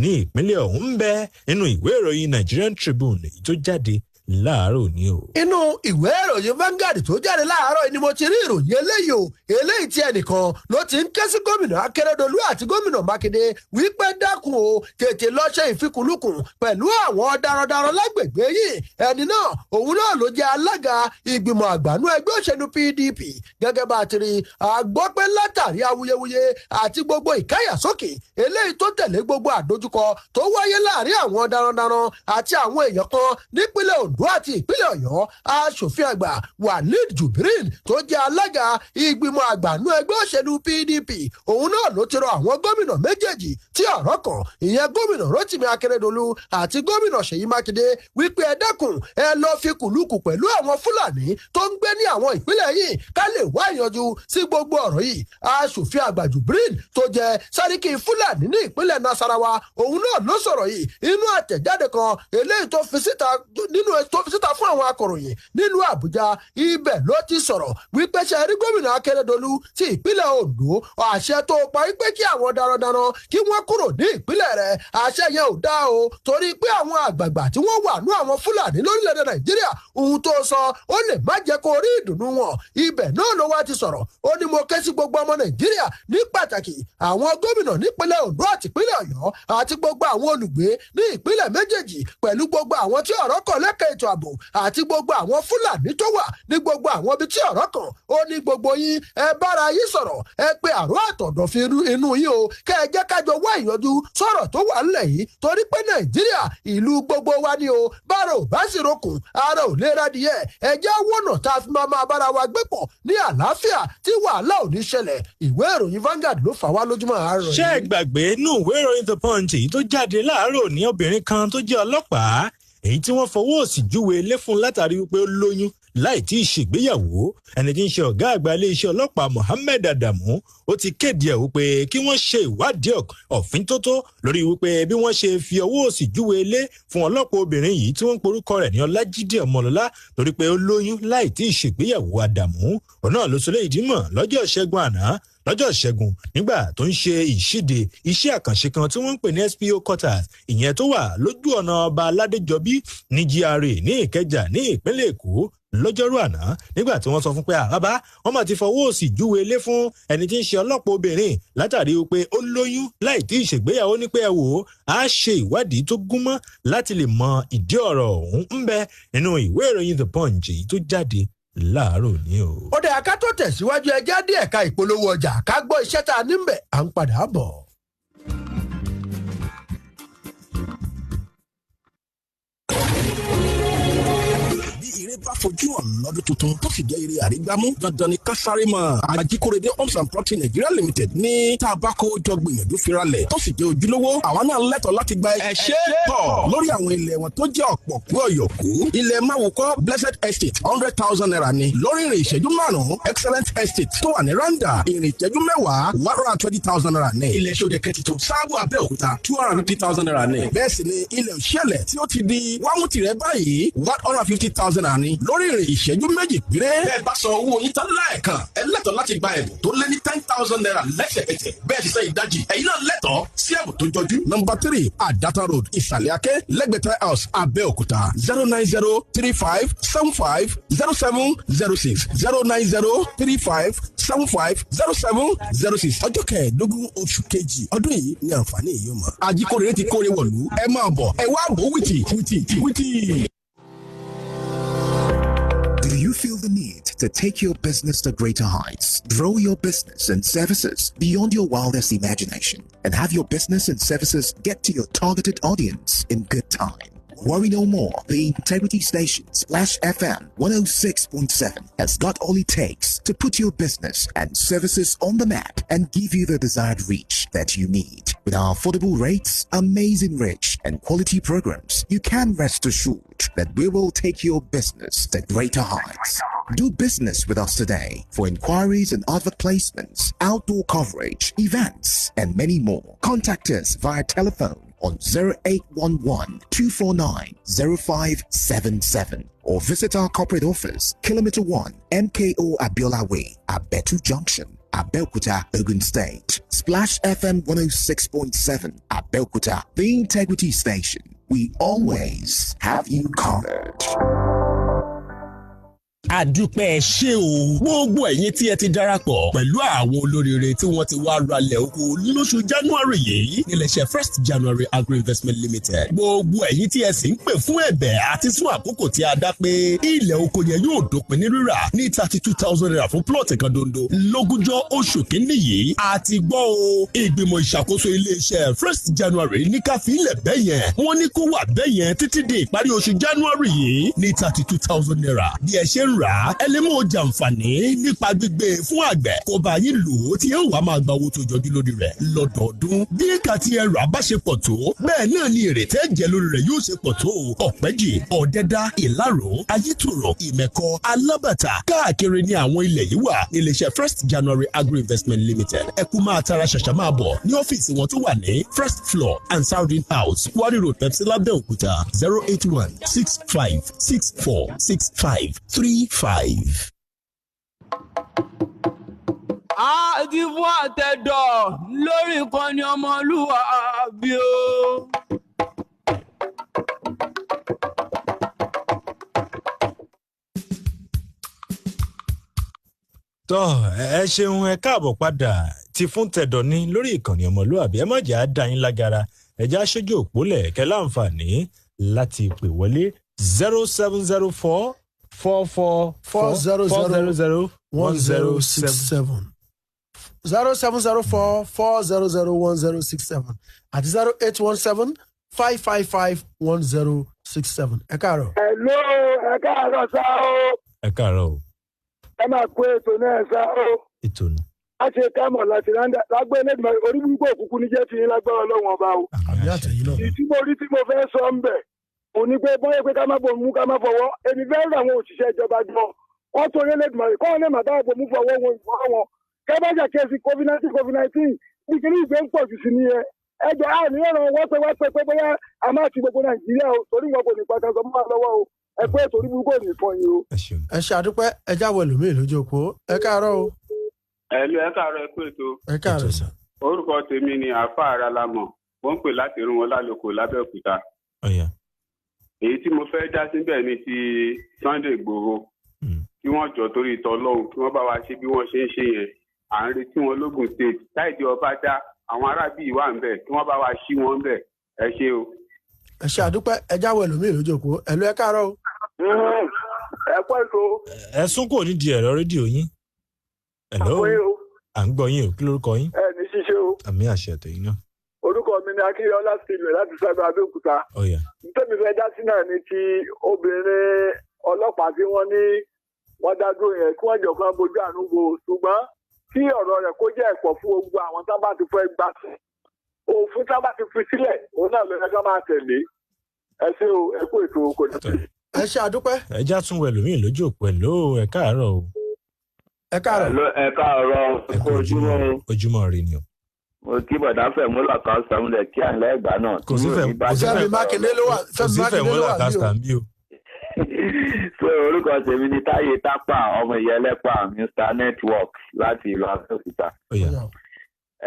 Speaker 2: ní ìpínlẹ̀ ọ̀hún ń bẹ nínú ìwé ìròyìn Nigerian Tribune èyí tó jáde láàárọ̀ ni o.
Speaker 3: inú ìwé ìròyìn Vanguard tó jáde láàárọ̀ ni mo ti rí ìròyìn eléyìí o eléyìí tí ẹnìkan ló ti ń ké sí gómìnà Akérédolú àti gómìnà Mákindé wípé dákun o tètè lọ ṣe ìfikùnlukùn pẹ̀lú àwọn darandaran lágbègbè yìí ẹni náà òun náà ló jẹ́ alága ìgbìmọ̀ àgbànú ẹgbẹ́ òṣèlú PDP gẹ́gẹ́ bá a ti rí àgbọ́ pé látàrí awuyewuye àti gbogbo ìkáyàsókè eléyìí tó tẹ̀lé gbogbo àdójúkọ tó wáyé láàrin àwọn darandaran àti àwọn èèyàn kan nípínlẹ̀ Ondo àti ìpínlẹ̀ Ọ̀yọ́ aṣòfin àgbà Walid Jubril tó jẹ́ alága ìgbìmọ̀ àgbànú ẹgbẹ́ òṣèlú PDP òun náà ló ti rọ àwọn gómìnà méjèèjì tí ọ̀rọ̀ kàn ìyẹn gómìnà Rotimi Akeredolu àti gómìnà Ṣèyí Mákindé wípé ẹ dákun ẹ lọ fi kùlùkù pẹ̀lú àwọn Fúlàní tó ń gbé ní àwọn ìpínlẹ̀ yìí ká lè wá ìyanjú sí gbogbo ọ̀rọ̀ yìí aṣòfin àgbà Jubril tó jẹ́ sáríkì Fúlàní ní ìpínlẹ̀ Nasarawa òun náà ló sọ̀rọ̀ yìí inú àtẹ̀jáde kan eléyìí tó fi síta fún àwọn akọ̀ròyìn nílùú Àbújá ibẹ̀ ló ti sọ̀rọ̀ wípé ṣe rí gómìnà Akérédolú ti ìpínlẹ̀ Ondo àṣẹ tó pa wípé kí àwọn darandaran kí wọ́n kúrò ní ìpínlẹ̀ rẹ̀ àṣẹ yẹn ò dá o torí pé àwọn àgbààgbà tí wọ́n wà nú àwọn Fúlàní lórílẹ̀‐èdè Nàìjíríà ohun tó sọ ó lè má jẹ́ kó rí ìdùnnú wọn ibẹ̀ náà ló wá ti sọ̀rọ̀ ó ní mo ké sí gbogbo ọmọ Nàìjíríà ní pàtàkì àwọn gómìnà nípínlẹ̀ Ondo àti ìpínlẹ̀ Ọ̀yọ́ àti gbogbo àwọn olùgbé ní ìpínlẹ̀ méjèèjì pẹ̀lú gbogbo àwọn tí ọ̀rọ̀ kàn lẹ́ka ètò ààbò àti gbogbo àwọn Fúlàní tó wà ní gbogbo àwọn ibi tí ọ̀rọ̀ kàn ó ní gbogbo yín ẹ bára yín sọ̀rọ̀ ẹ pé àrò àtọ̀dọ̀ fi inú yín o kẹ́ ẹ jẹ́ kájọ wá ìyanjú sọ̀rọ̀ tó wà ńlẹ̀ yìí torí pé Nàìjíríà ìlú gbogbo wa ni o bára ò bá sì rokùn ara ò lè radìyẹ ẹ jẹ́ wọ̀nà tá a fi máa bára wa gbé pọ̀ ní àlàáfíà tí wàhálà ò ní ṣẹlẹ̀ ìwé ìròyìn Vanguard ló fà wá lójúmọ́ àárọ̀.
Speaker 2: ṣé ẹ gbàgbé nù ìwé ìròyìn The Punch èyí tó jáde láàárọ̀ ní obìnrin kan tó jẹ́ ọlọ́pàá èyí tí wọ́n fọwọ́ òsì júwe ilé fún látàrí wípé ó lóyún láì tí ì ṣègbéyàwó ẹni tí ń ṣe ọ̀gá àgbà iléeṣẹ́ ọlọ́pàá Mohammed Adamu ó ti kéde ẹ̀ wípé kí wọ́n ṣe ìwádìí ọ̀fíntótó lórí wípé bí wọ́n ṣe fi ọwọ́ òsì júwe ilé fún ọlọ́pàá obìnrin yìí tí wọ́n ń porúkọ rẹ̀ ní Ọlájídé Ọmọlọ́lá torí pé ó lóyún láì tí ì ṣègbéyàwó Adamu òun náà ló sọ léyìí dímọ̀ lọ́jọ́ Ìṣẹ́gun àná lọ́jọ́ Ìṣẹ́gun nígbà tó ń ṣe ìṣíde iṣẹ́ àkànṣe kan tí wọ́n ń pè ní SPO quarters ìyẹn tó wà lójú ọ̀nà ọba Aládéjọbí ní GRA ní Ìkẹjà ní ìpínlẹ̀ Èkó lọ́jọ́rú àná nígbà tí wọ́n sọ fún pé bàbá wọ́n máa ti fọwọ́ òsì júwe ilé fún ẹni tí ń ṣe ọlọ́pàá obìnrin látàrí pé ó lóyún láì tí ì ṣègbéyàwó ní pé ẹ wò ó á ṣe ìwádìí tó gúnmọ́ láti lè mọ ìdí ọ̀rọ̀ ọ̀hún ń bẹ nínú ìwé ìròyìn The Punch tó jáde láàárọ̀ ní o.
Speaker 3: ó dẹ̀ aká tó tẹ̀síwájú ẹjẹ́ dé ẹ̀ka ìpolówó ọjà ká gbọ́ iṣẹ́ tá a ní mbẹ̀ à ń padà bọ̀.
Speaker 4: ire bá fojú hàn lọ́dún tuntun tó sì jẹ́ ire àrígbámú dandan ni ká sáré mọ́. Ajíkòrédé Homes and Property Nigeria Limited ní tá a bá kó jọ gbìyànjú firalẹ̀ tó sì jẹ́ ojúlówó àwa náà lẹ́tọ̀ọ́ láti gba ẹ̀ṣẹ́ pọ̀ lórí àwọn ilẹ̀ wọn tó jẹ́ ọ̀pọ̀ kú ọ̀yọ̀kú. Ilẹ̀ Máwùkọ́ Blessed Estate 100,000 naira ni lórí ìrìn ìṣẹ́jú márùn-ún Excellent Estate tó wà ní Randa ìrìn ìṣẹ́jú mẹ́wàá 120,000 naira ní. Ilẹ̀ Ṣódẹkẹ́tì tó Sáàbù Abẹ́òkúta 250,000 naira ní. Bẹ́ẹ̀ sì ni ilẹ̀ Òṣèlẹ̀ tí ó ti di wámútìrẹ́ báyìí 150,000 naira ní lórí ìrìn ìṣẹ́jú méjì péré. Bẹ́ẹ̀ bá san owó yín tán lẹ́ẹ̀kan ẹ lẹ́tọ̀ọ́ láti gba ẹ̀bùn tó lé ní 10,000 naira lẹ́sẹ̀kẹsẹ̀ bẹ́ẹ̀ ti sẹ́ ìdajì ẹ̀yin náà lẹ́tọ̀ọ́ sí ẹ̀bùn tó jọjú. Number 3 Adata Road Ìsàlẹ̀ Akẹ́ lẹ́gbẹ̀tẹ̀ house Abẹ́òkúta 09035750706 09035750706 ọjọ́ kẹẹ̀ẹ́dógún oṣù kejì ọdún yìí ní àǹfààní yìí mọ̀. Ajíkòrédé ti kórè wọ̀lú ẹ máa bọ̀ ẹ wá bò wìtì.
Speaker 6: Do you feel the need to take your business to greater heights, grow your business and services beyond your wildest imagination, and have your business and services get to your targeted audience in good time? Worry no more. The Integrity Station, Splash FM 106.7, has got all it takes to put your business and services on the map and give you the desired reach that you need. With our affordable rates, amazing reach, and quality programs, you can rest assured that we will take your business to greater heights. Do business with us today. For inquiries and advert placements, outdoor coverage, events, and many more, contact us via telephone on 0811-249-0577 or visit our corporate office, Kilometer 1, MKO Abiola Way, Abetu Junction, Abeokuta, Ogun State. Splash FM 106.7, Abeokuta, the Integrity Station. We always have you covered.
Speaker 7: àdúpẹ́ ṣé o gbogbo ẹ̀yin tí ẹ ti darapọ̀ pẹ̀lú àwọn olóríire tí wọ́n ti wá ralẹ̀ oko lóṣù January yìí níléeṣẹ́ First January Agro Investment Limited gbogbo ẹ̀yin tí ẹ sì ń pè fún ẹ̀bẹ̀ àti sún àkókò tí a dá pé ilẹ̀ oko yẹn yóò dópin ní rírà ní 32,000 naira fún plọ̀tì kan dondo lógúnjọ́ oṣù kìíní yìí àti gbọ́ o ìgbìmọ̀ ìṣàkóso iléeṣẹ́ First January ní ká fi ilẹ̀ bẹ́yẹn wọ́n ní kó wà bẹ́yẹn títí di ìparí oṣù January yìí ní 32,000 naira bí ẹ ṣe ń rà á ẹ lè mú jàǹfààní nípa gbígbé fún àgbẹ̀ kó bá yín lò ó tí yóò wá máa gba owó tó jọjú lórí rẹ̀ lọ́dọọdún bí ẹ̀ka tí ẹ rà bá ṣe pọ̀ tó bẹ́ẹ̀ náà ni èrè tẹ́ jẹ lórí rẹ̀ yóò ṣe pọ̀ tó ọ̀pẹ́jì ọ̀dẹ́dá ìlárò ayétòrò ìmẹ̀kọ alábàtà káàkiri ní àwọn ilẹ̀ yìí wà níléeṣẹ́ First January Agro Investment Limited ẹ kú máa tara ṣàṣà máa bọ̀ ní ọ́fíìsì wọn tó wà ní First Floor and Southern House Quarry Road Pepsi Labẹ́òkúta 081-6564-6535.
Speaker 1: àdìbò àtẹ̀dọ̀ lórí ìkànnì ọmọlúwàbí o.
Speaker 2: tọ́ ẹ ṣeun ẹ káàbọ̀ padà ti fún tẹ̀dọ̀ ní lórí ìkànnì ọmọlúwàbí ẹ má jẹ́ á dá yín lágara ẹ jẹ́ aṣojú òpólẹ̀ kẹ́ láǹfààní láti pè wọlé 0704 444
Speaker 3: 1067 0704 4001067 àti 0817 555 1067. Ẹ káàárọ̀.
Speaker 8: Hello, ẹ káàárọ̀ sá o.
Speaker 2: ẹ káàárọ̀ o.
Speaker 8: Ẹ máa kó ètò náà sá o.
Speaker 2: ètò nù.
Speaker 8: A ṣe kámọ̀ láti ráńdà lágbé ẹlẹ́dìmọ̀ orí gbogbo òkùnkùn ní jẹ́ ti yín lágbára ọlọ́wọ́n ọba o.
Speaker 3: àmì àtẹ̀yìn náà.
Speaker 8: Ìtí mo rí tí mo fẹ́ sọ ń bẹ̀. Mo ní pé bọ́yẹ̀ pé ká má bomú ká má fọwọ́. Èmi fẹ́ rà àwọn òṣìṣẹ́ ìjọba gan. Wọ́n tó orí ẹlẹ́dìmọ̀ rẹ̀ kọ́ ọ́n lè má dáwọ́ bomú fọwọ́ wọn ìfọwọ́ wọn. Kẹ́bàjà kẹ́sì COVID-19 ìkíní ìgbé ń pọ̀ jù sí ni ẹ. Ẹjọ́ àníyàn wọ́n pé bóyá a máa ti gbogbo Nàìjíríà o torí wọn kò ní pàtàkì ọmọ lọ́wọ́ o. Ẹ pé torí burúkú ò ní fọ yín o.
Speaker 3: ẹ ṣe àdúpẹ́ ẹ jáwọ́ ẹlòmíì lójú òpó. Ẹ káàárọ̀ o.
Speaker 9: Ẹ̀lú ẹ káàárọ̀ ẹ kú ètò.
Speaker 3: Ẹ káàárọ̀ sà.
Speaker 9: Orúkọ tèmi ni Àfà Aralamọ̀. Wọ́n ń pè láti irun wọn lálòkò lábẹ́òkúta. Èyí tí mo fẹ́ dá síbẹ̀ ni ti Sunday Igboho. kí wọ́n jọ torí ìtọ́ ọlọ́run kí wọ́n bá wa ṣe bí wọ́n ṣe ń ṣe yẹn à ń retí wọn lógùn state táìdí ọba dá àwọn arábí ìwà ń bẹ̀ kí wọ́n bá wa ṣí wọn ń bẹ̀ ẹ ṣe o.
Speaker 3: ẹ ṣe àdúpẹ́ ẹ jáwọ́ ẹlòmíì lójú òpó ẹ̀lú ẹ káàárọ̀ o.
Speaker 8: ẹ pẹ́ ètò.
Speaker 2: ẹ sún kò nídìí ẹ̀rọ rédíò yín. Hello. À ń gbọ́ yín o kí lórúkọ yín.
Speaker 8: ẹ ní ṣíṣe o.
Speaker 2: Àmì àṣẹ tẹ̀yìn náà.
Speaker 8: orúkọ mi ni akínyọlá stephen láti sábà abẹ́òkúta. nítorí fẹ́ dá sí náà ni ti obìnrin ọlọ́pàá tí wọ́n ní wọ́n dá dúró yẹn kí wọ́n jọ kan bójú àánú wo ṣùgbọ́n kí ọ̀rọ̀ rẹ̀ kó jẹ́ ẹ̀kọ́ fún gbogbo àwọn tá bá ti fẹ́ gbà sí. òfin tá bá ti fi sílẹ̀ òun náà ló yẹ ká máa tẹ̀lé. ẹ ṣé o ẹ kú ètò kò ní sí.
Speaker 3: ẹ ṣe àdúpẹ́.
Speaker 2: ẹ já tún wọ ẹlòmíì lójú òpó ẹ ló ẹ káàárọ̀ o.
Speaker 3: ẹ káàárọ̀.
Speaker 10: ẹ káàárọ̀ ojúmọ́.
Speaker 2: ojúmọ́ rí ni o.
Speaker 10: mo kí bọ̀dá Fẹ̀múlà kan sàmúlẹ̀ kí à ń lẹ́gbàá náà.
Speaker 2: kò sí
Speaker 3: Fẹ́mi Mákindé ló wà
Speaker 2: Fẹ̀múlà kásítà ń bí o.
Speaker 10: so orúkọ tèmi ni Táyé Tápà ọmọ ìyẹlẹ́pà Mr Network láti ìlú Abẹ́òkúta.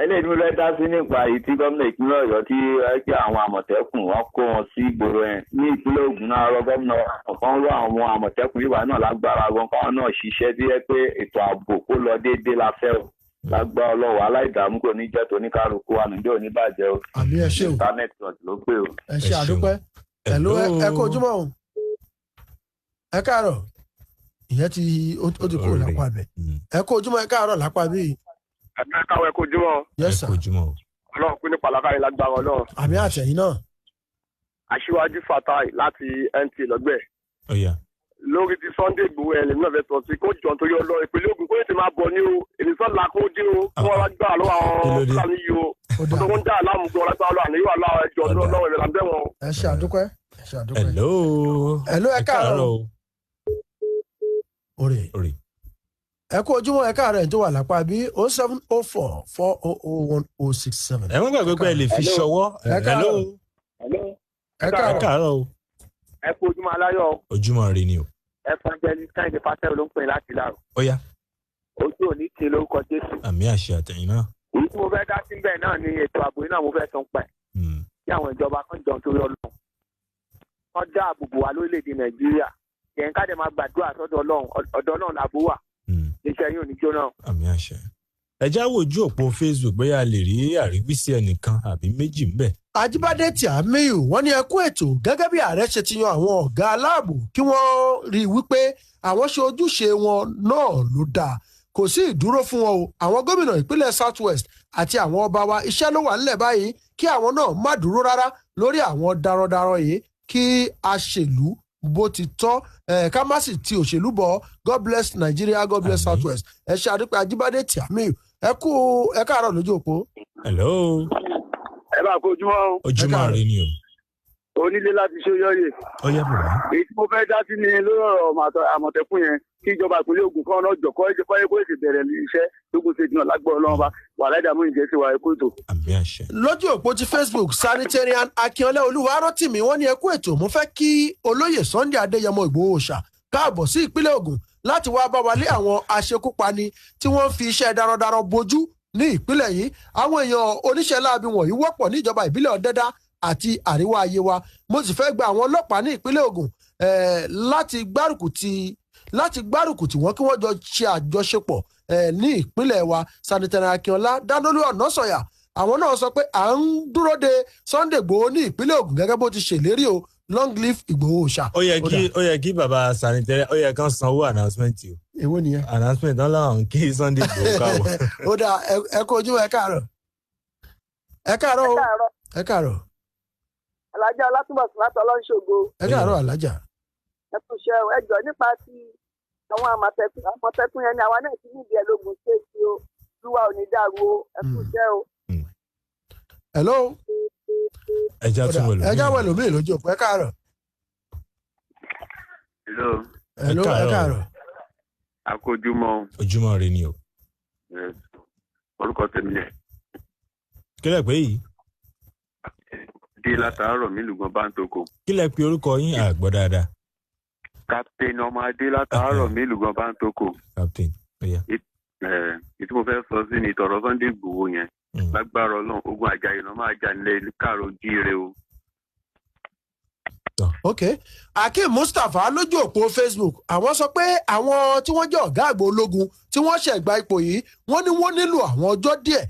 Speaker 10: ẹlẹ́ni mo fẹ́ dá sí nípa èyí tí gómìnà ìpínlẹ̀ Ọ̀yọ́ tí ẹgbẹ́ àwọn àmọ̀tẹ́kùn wọn kó wọn sí ìgboro ẹ̀ ní ìpínlẹ̀ Ògùn náà rọ gómìnà kan rọ àwọn àmọ̀tẹ́kùn yìí wà náà lágbára gan káwọn náà ṣiṣẹ́ tí yẹ pé ètò ààbò kó lọ déédéé la fẹ́ o lágbá ọlọ́wọ́ aláìdààmú kò ní jẹ́ tóníkàlùkù ànújẹ́ òní bàjẹ́ o.
Speaker 3: àmì ẹ ṣé o.
Speaker 10: internet ló pé o.
Speaker 3: ẹ ṣe àdúpẹ́ ẹ̀lú ẹ kó ojúmọ́ o ẹ káàárọ̀ ìyẹn tí ó ti kúrò lápá bẹ̀ ẹ kó ojúmọ́ ẹ káàárọ̀ lápá bíi.
Speaker 8: ẹ káwọ́ ẹ kó ojúmọ́.
Speaker 3: yes sir.
Speaker 2: ẹ kó ojúmọ́ o.
Speaker 8: ọlọ́run pín ní pàlàkàrí lágbára ọlọ́run.
Speaker 3: àmì àtẹ̀yìn náà.
Speaker 8: Aṣíwájú Fatai láti NT lọ́gbẹ̀. lórí ti Sunday Igboho ẹ̀lẹ́mí náà fẹ́ sọ sí kó jọ nítorí ọlọ́run ìpínlẹ̀ Ògùn kó ètò máa bọ̀ ní o èmi sọ́la kó dé o kí wọ́n wá gbà lọ́wọ́ àwọn fúlàní yìí o tó ń dá aláàmú gan lágbára ọlọ́run àníyàn aláwọ̀ ẹjọ́ lọ́wọ́ ìrẹ̀lẹ̀ àbẹ́ wọn.
Speaker 3: ẹ ṣe àdúpẹ́ ẹ ṣe àdúpẹ́.
Speaker 2: Hello
Speaker 3: ẹ káàárọ̀. Ore ẹ kú ojúmọ́ ẹ káàárọ̀ ẹ̀ tó wà lápá bí 07044001067.
Speaker 2: ẹ wọ́n gbàgbé pé ẹ lè fi ṣọwọ́.
Speaker 3: ẹ káàárọ̀. ẹ káàárọ̀.
Speaker 2: o.
Speaker 8: ẹ kú ojúmọ́ aláyọ̀.
Speaker 2: ojúmọ́ rí ni o.
Speaker 8: Evangelist Kẹ́hìndé Fátẹ́rù ló ń pè láti láàrú.
Speaker 2: ó yá.
Speaker 8: ojú òní ti lórúkọ Jésù.
Speaker 2: àmì àṣẹ àtẹ̀yìn náà.
Speaker 8: èyí tí mo fẹ́ dá sí bẹ́ẹ̀ náà ni ètò ààbò náà mo fẹ́ tún pẹ̀. kí àwọn ìjọba kan jọ torí Ọlọ́run. wọ́n dá àbùbù wa lórílẹ̀‐èdè Nàìjíríà. yẹn ká dẹ̀ máa gbàdúrà sọ́dọ̀ Ọlọ́run ọ̀dọ̀ náà làbó wà. iṣẹ́ yóò ní jóná.
Speaker 2: àmì àṣẹ. ẹ já wo ojú òpó Facebook bóyá a lè rí àríwísí ẹnìkan àbí méjì ńbẹ̀.
Speaker 3: Ajíbádé Tìámíyù wọ́n ní ẹ kú ètò gẹ́gẹ́ bí ààrẹ ṣe ti yan àwọn ọ̀gá aláàbò kí wọ́n rí i wípé àwọn ṣe ojúṣe wọn náà ló dáa kò sí ìdúró fún wọn o àwọn gómìnà ìpínlẹ̀ South West àti àwọn ọba wa iṣẹ́ ló wà nílẹ̀ báyìí kí àwọn náà má dúró rárá lórí àwọn darandaran yìí kí a ṣèlú bó ti tọ́ ká má sì ti òṣèlú bọ̀ God bless Nigeria God bless South West ẹ ṣe àdúpẹ́ Ajíbádé Tìámíyù ẹ káàárọ̀ lójú òpó.
Speaker 2: Hello.
Speaker 8: ẹ bá kó ojúmọ́ o.
Speaker 2: ojúmọ́ rí ni o.
Speaker 8: onílé láti ṣe yọ̀yẹ̀.
Speaker 2: ó yẹ bàbá.
Speaker 8: èyí tí mo fẹ́ dá sí ni lórí ọ̀rọ̀ àmọ̀tẹ́kùn yẹn kí ìjọba ìpínlẹ̀ Ògùn kan náà jọ̀kọ́ kó èsì bẹ̀rẹ̀ iṣẹ́ lógún ṣe jìnnà lágbọ́ Ọlọ́run bá wà láìdààmú ìjẹ́sí wa ẹ̀kú ètò.
Speaker 2: àmì àṣẹ.
Speaker 3: lójú òpó ti Facebook Sanitarian Akínọlá Olúwarótìmí wọ́n ní ẹ kú ètò mo fẹ́ kí olóyè Sunday Adéyẹmọ Ìgbòho Òòṣà káàbọ̀ sí ìpínlẹ̀ Ògùn láti wá bá wa lé àwọn aṣekúpani tí wọ́n fi iṣẹ́ darandaran bojú ní ìpínlẹ̀ yìí àwọn èèyàn oníṣẹ́ láabi wọ̀nyí wọ́pọ̀ níjọba ìbílẹ̀ Ọ̀dẹ́dá àti àríwá Yewa mo sì fẹ́ gba àwọn ọlọ́pàá ní ìpínlẹ̀ Ògùn láti gbárùkù tí wọ́n kí wọ́n jọ ṣe àjọṣepọ̀ ní ìpínlẹ̀ wa Sanitarian Akínọlá Dánlólú Ọ̀nàsọ̀yà àwọn náà sọ pé à ń dúró de Sunday Igboho ní ìpínlẹ̀ Ògùn gẹ́gẹ́ bó ti ṣèlérí o long live Ìgbòho Òòṣà.
Speaker 2: ó yẹ kí bàbá Sanitarian ó yẹ kán sanwó announcement o.
Speaker 3: èwo nìyẹn.
Speaker 2: announcement náà làwọn kí Sunday Igboho káwọ.
Speaker 3: ó dáa ẹ kó ojú ẹ káàárọ̀. ẹ káàárọ̀ o ẹ káàárọ̀.
Speaker 11: Alájà Ọlátúnbọ̀sún láti Ọlọ́runṣògo.
Speaker 3: ẹ káàárọ̀ Alájà.
Speaker 11: ẹ tún ṣe ẹjọ́ nípa ti àwọn àmọ̀tẹ́kùn yẹn ni àwa náà ti nídìí ẹ lógun ṣéèkì o lúwa ò ní dàrú o ẹ tún ṣe o.
Speaker 3: hello.
Speaker 2: ẹja tún wẹ̀lú.
Speaker 3: ẹja wẹ̀lú mi lójú òpó ẹ káàárọ̀.
Speaker 9: hello
Speaker 3: ẹ káàárọ̀.
Speaker 9: akójúmọ́.
Speaker 2: ojúmọ́ rẹ ni o.
Speaker 9: orúkọ tèmi lẹ.
Speaker 2: kílẹ̀ pé yìí.
Speaker 9: dé látàárọ̀ mílùgbọ́n bá ń toko.
Speaker 2: kílẹ̀ pé orúkọ yín àgbọ̀ dáadáa.
Speaker 9: captain ọmọ adé látàárọ̀ mílùgbọ́n bá ń toko.
Speaker 2: captain oya.
Speaker 9: ètò mo fẹ́ sọ sí ni tọ̀rọ̀ Sunday Igboho yẹn lágbára Ọlọ́run ogun àjàyè náà máa jà nílẹ̀ káàró jíire o.
Speaker 3: ok Akeem Mustapha lójú òpó Facebook àwọn sọ pé àwọn tí wọ́n jẹ́ ọ̀gá àgbà ológun tí wọ́n ṣẹ̀ gba ipò yìí wọ́n ní wọ́n nílò àwọn ọjọ́ díẹ̀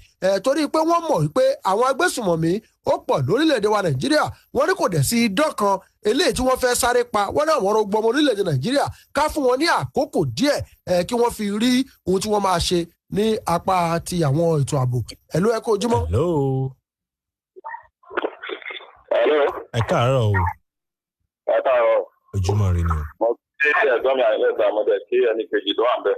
Speaker 3: torí pé wọ́n mọ̀ wípé àwọn agbésùmọ̀mí ó pọ̀ lórílẹ̀‐èdè wa Nàìjíríà wọ́n ní kò dẹ̀ sí idán kan eléyìí tí wọ́n fẹ́ sáré pa wọ́n náà wọ́n rọgbọ ọmọ orílẹ̀‐èdè Nàìjíríà ká fún wọn ní àkókò díẹ̀ kí wọ́n fi rí ohun tí wọ́n máa ṣe ní apá ti àwọn ètò ààbò. Hello, ẹ kú ojúmọ́.
Speaker 2: ẹ káàárọ̀ o.
Speaker 12: ẹ káàárọ̀.
Speaker 2: ojúmọ́ rí ni o.
Speaker 12: mo kí ẹ̀gbọ́n mi àìlẹ́ta mo dẹ̀ kí ẹnì kejì tó wà ń bẹ̀.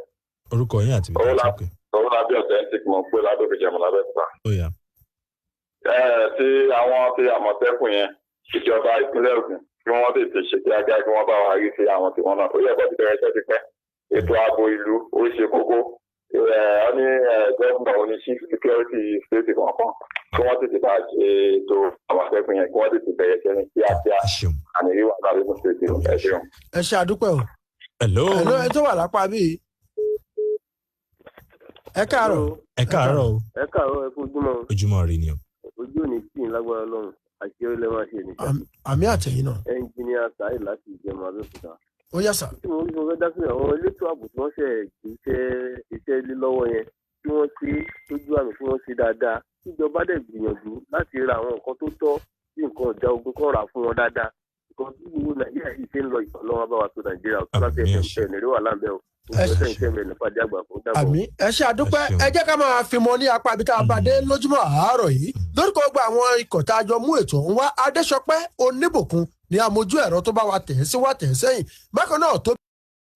Speaker 2: orúkọ yín àti bíbélì sókè.
Speaker 12: owó lábí ọ̀sẹ̀ ń tìkì mọ̀ pé ládòkè jẹ̀mọ̀ lábẹ́ ta.
Speaker 2: ó yá.
Speaker 12: tí àwọn ti àmọ̀tẹ́kùn yẹn ìjọba ìpínlẹ̀ Ògùn kí wọ́n tètè ṣe kíákíá kí wọ́n bá wa rí sí àwọn tí wọ́n náà ó yẹ kó ti bẹ̀rẹ̀ iṣẹ́ ti pẹ́. ètò ààbò ìlú ó ṣe kókó ó ní gómìnà oní chief security state kankan kí wọ́n tètè bá ṣe ètò àmọ̀tẹ́kùn yẹn kí wọ́n tètè bẹ̀rẹ̀ iṣẹ́ ní kíákíá àmì rí wà lábẹ́ fún state ẹ ṣeun.
Speaker 3: ẹ ṣe àdúpẹ́ o.
Speaker 2: hello
Speaker 3: ẹ tó wà lápá bíi. ẹ káàárọ̀.
Speaker 2: ẹ káàárọ̀ o.
Speaker 13: ẹ káàárọ̀ ẹ kú ojúmọ́.
Speaker 2: ojúmọ́ rí ni o.
Speaker 13: ojú ò ní tí ì lágbára Ọlọ́run àti ẹrẹ́lẹ́ máa ṣe nìkan.
Speaker 3: àmì àtẹ̀yìn náà.
Speaker 13: ẹnjìníà Saheed láti ìjẹun Abẹ́òkúta.
Speaker 3: ó yá sà.
Speaker 13: tí mo fẹ́ dá sí àwọn elétò ààbò tí wọ́n ṣe iṣẹ́ lé lọ́wọ́ yẹn tí wọ́n ṣe tójú àmì tí wọ́n ṣe dáadáa tíjọba dẹ̀ gbìyànjú láti ra àwọn nǹkan tó tọ́ sí nǹkan ọ̀dà ogun kan rà fún wọn dáadáa nǹkan tí gbogbo Nàìjíríà yìí ṣe ń lọ ìtàn lọ́wọ́ bá wa tó Nàìjíríà tó láti ẹ̀fẹ̀ nìrí wà láǹbẹ̀ o
Speaker 3: àmì ẹ ṣe àdúpẹ́ ẹ jẹ́ ká máa fi mọ ní apá ibi tá a bá dé lójúmọ́ àárọ̀ yìí lórúkọ gba àwọn ikọ̀ tá a jọ mú ètò ọ̀hún wá Adéṣọpẹ́ Oníbòkun ní amójú ẹ̀rọ tó bá wa tẹ̀ sí wa tẹ̀ sẹ́yìn bákan náà tó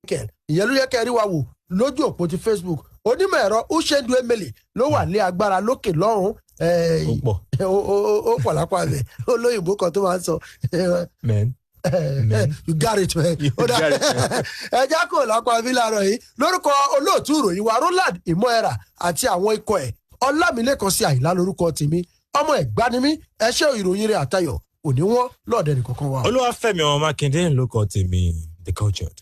Speaker 3: kẹ̀ ìyẹn ló yẹ kẹ́ rí wa wò lójú òpó ti Facebook onímọ̀ ẹ̀rọ Uchendu Emele ló wà ní agbára lókè lọ́rùn ó pọ̀ lápá rẹ̀ olóyìnbó kan tó máa ń sọ. You got it, man. ẹ já kò lápá mi láàárọ̀ yìí lórúkọ olóòtú ìròyìn wa Roland Imoera àti àwọn ikọ̀ ẹ̀ Ọlámilékan sí Àyìnlá lórúkọ tèmi ọmọ Ẹ̀gbá ni mí ẹ ṣe ìròyìn rẹ̀ àtayọ̀ òní wọn lọ́ọ̀dẹ̀ nìkankan wa.
Speaker 2: Olúwafẹ́mi ọmọ Mákindé lórúkọ tèmi The Cultured.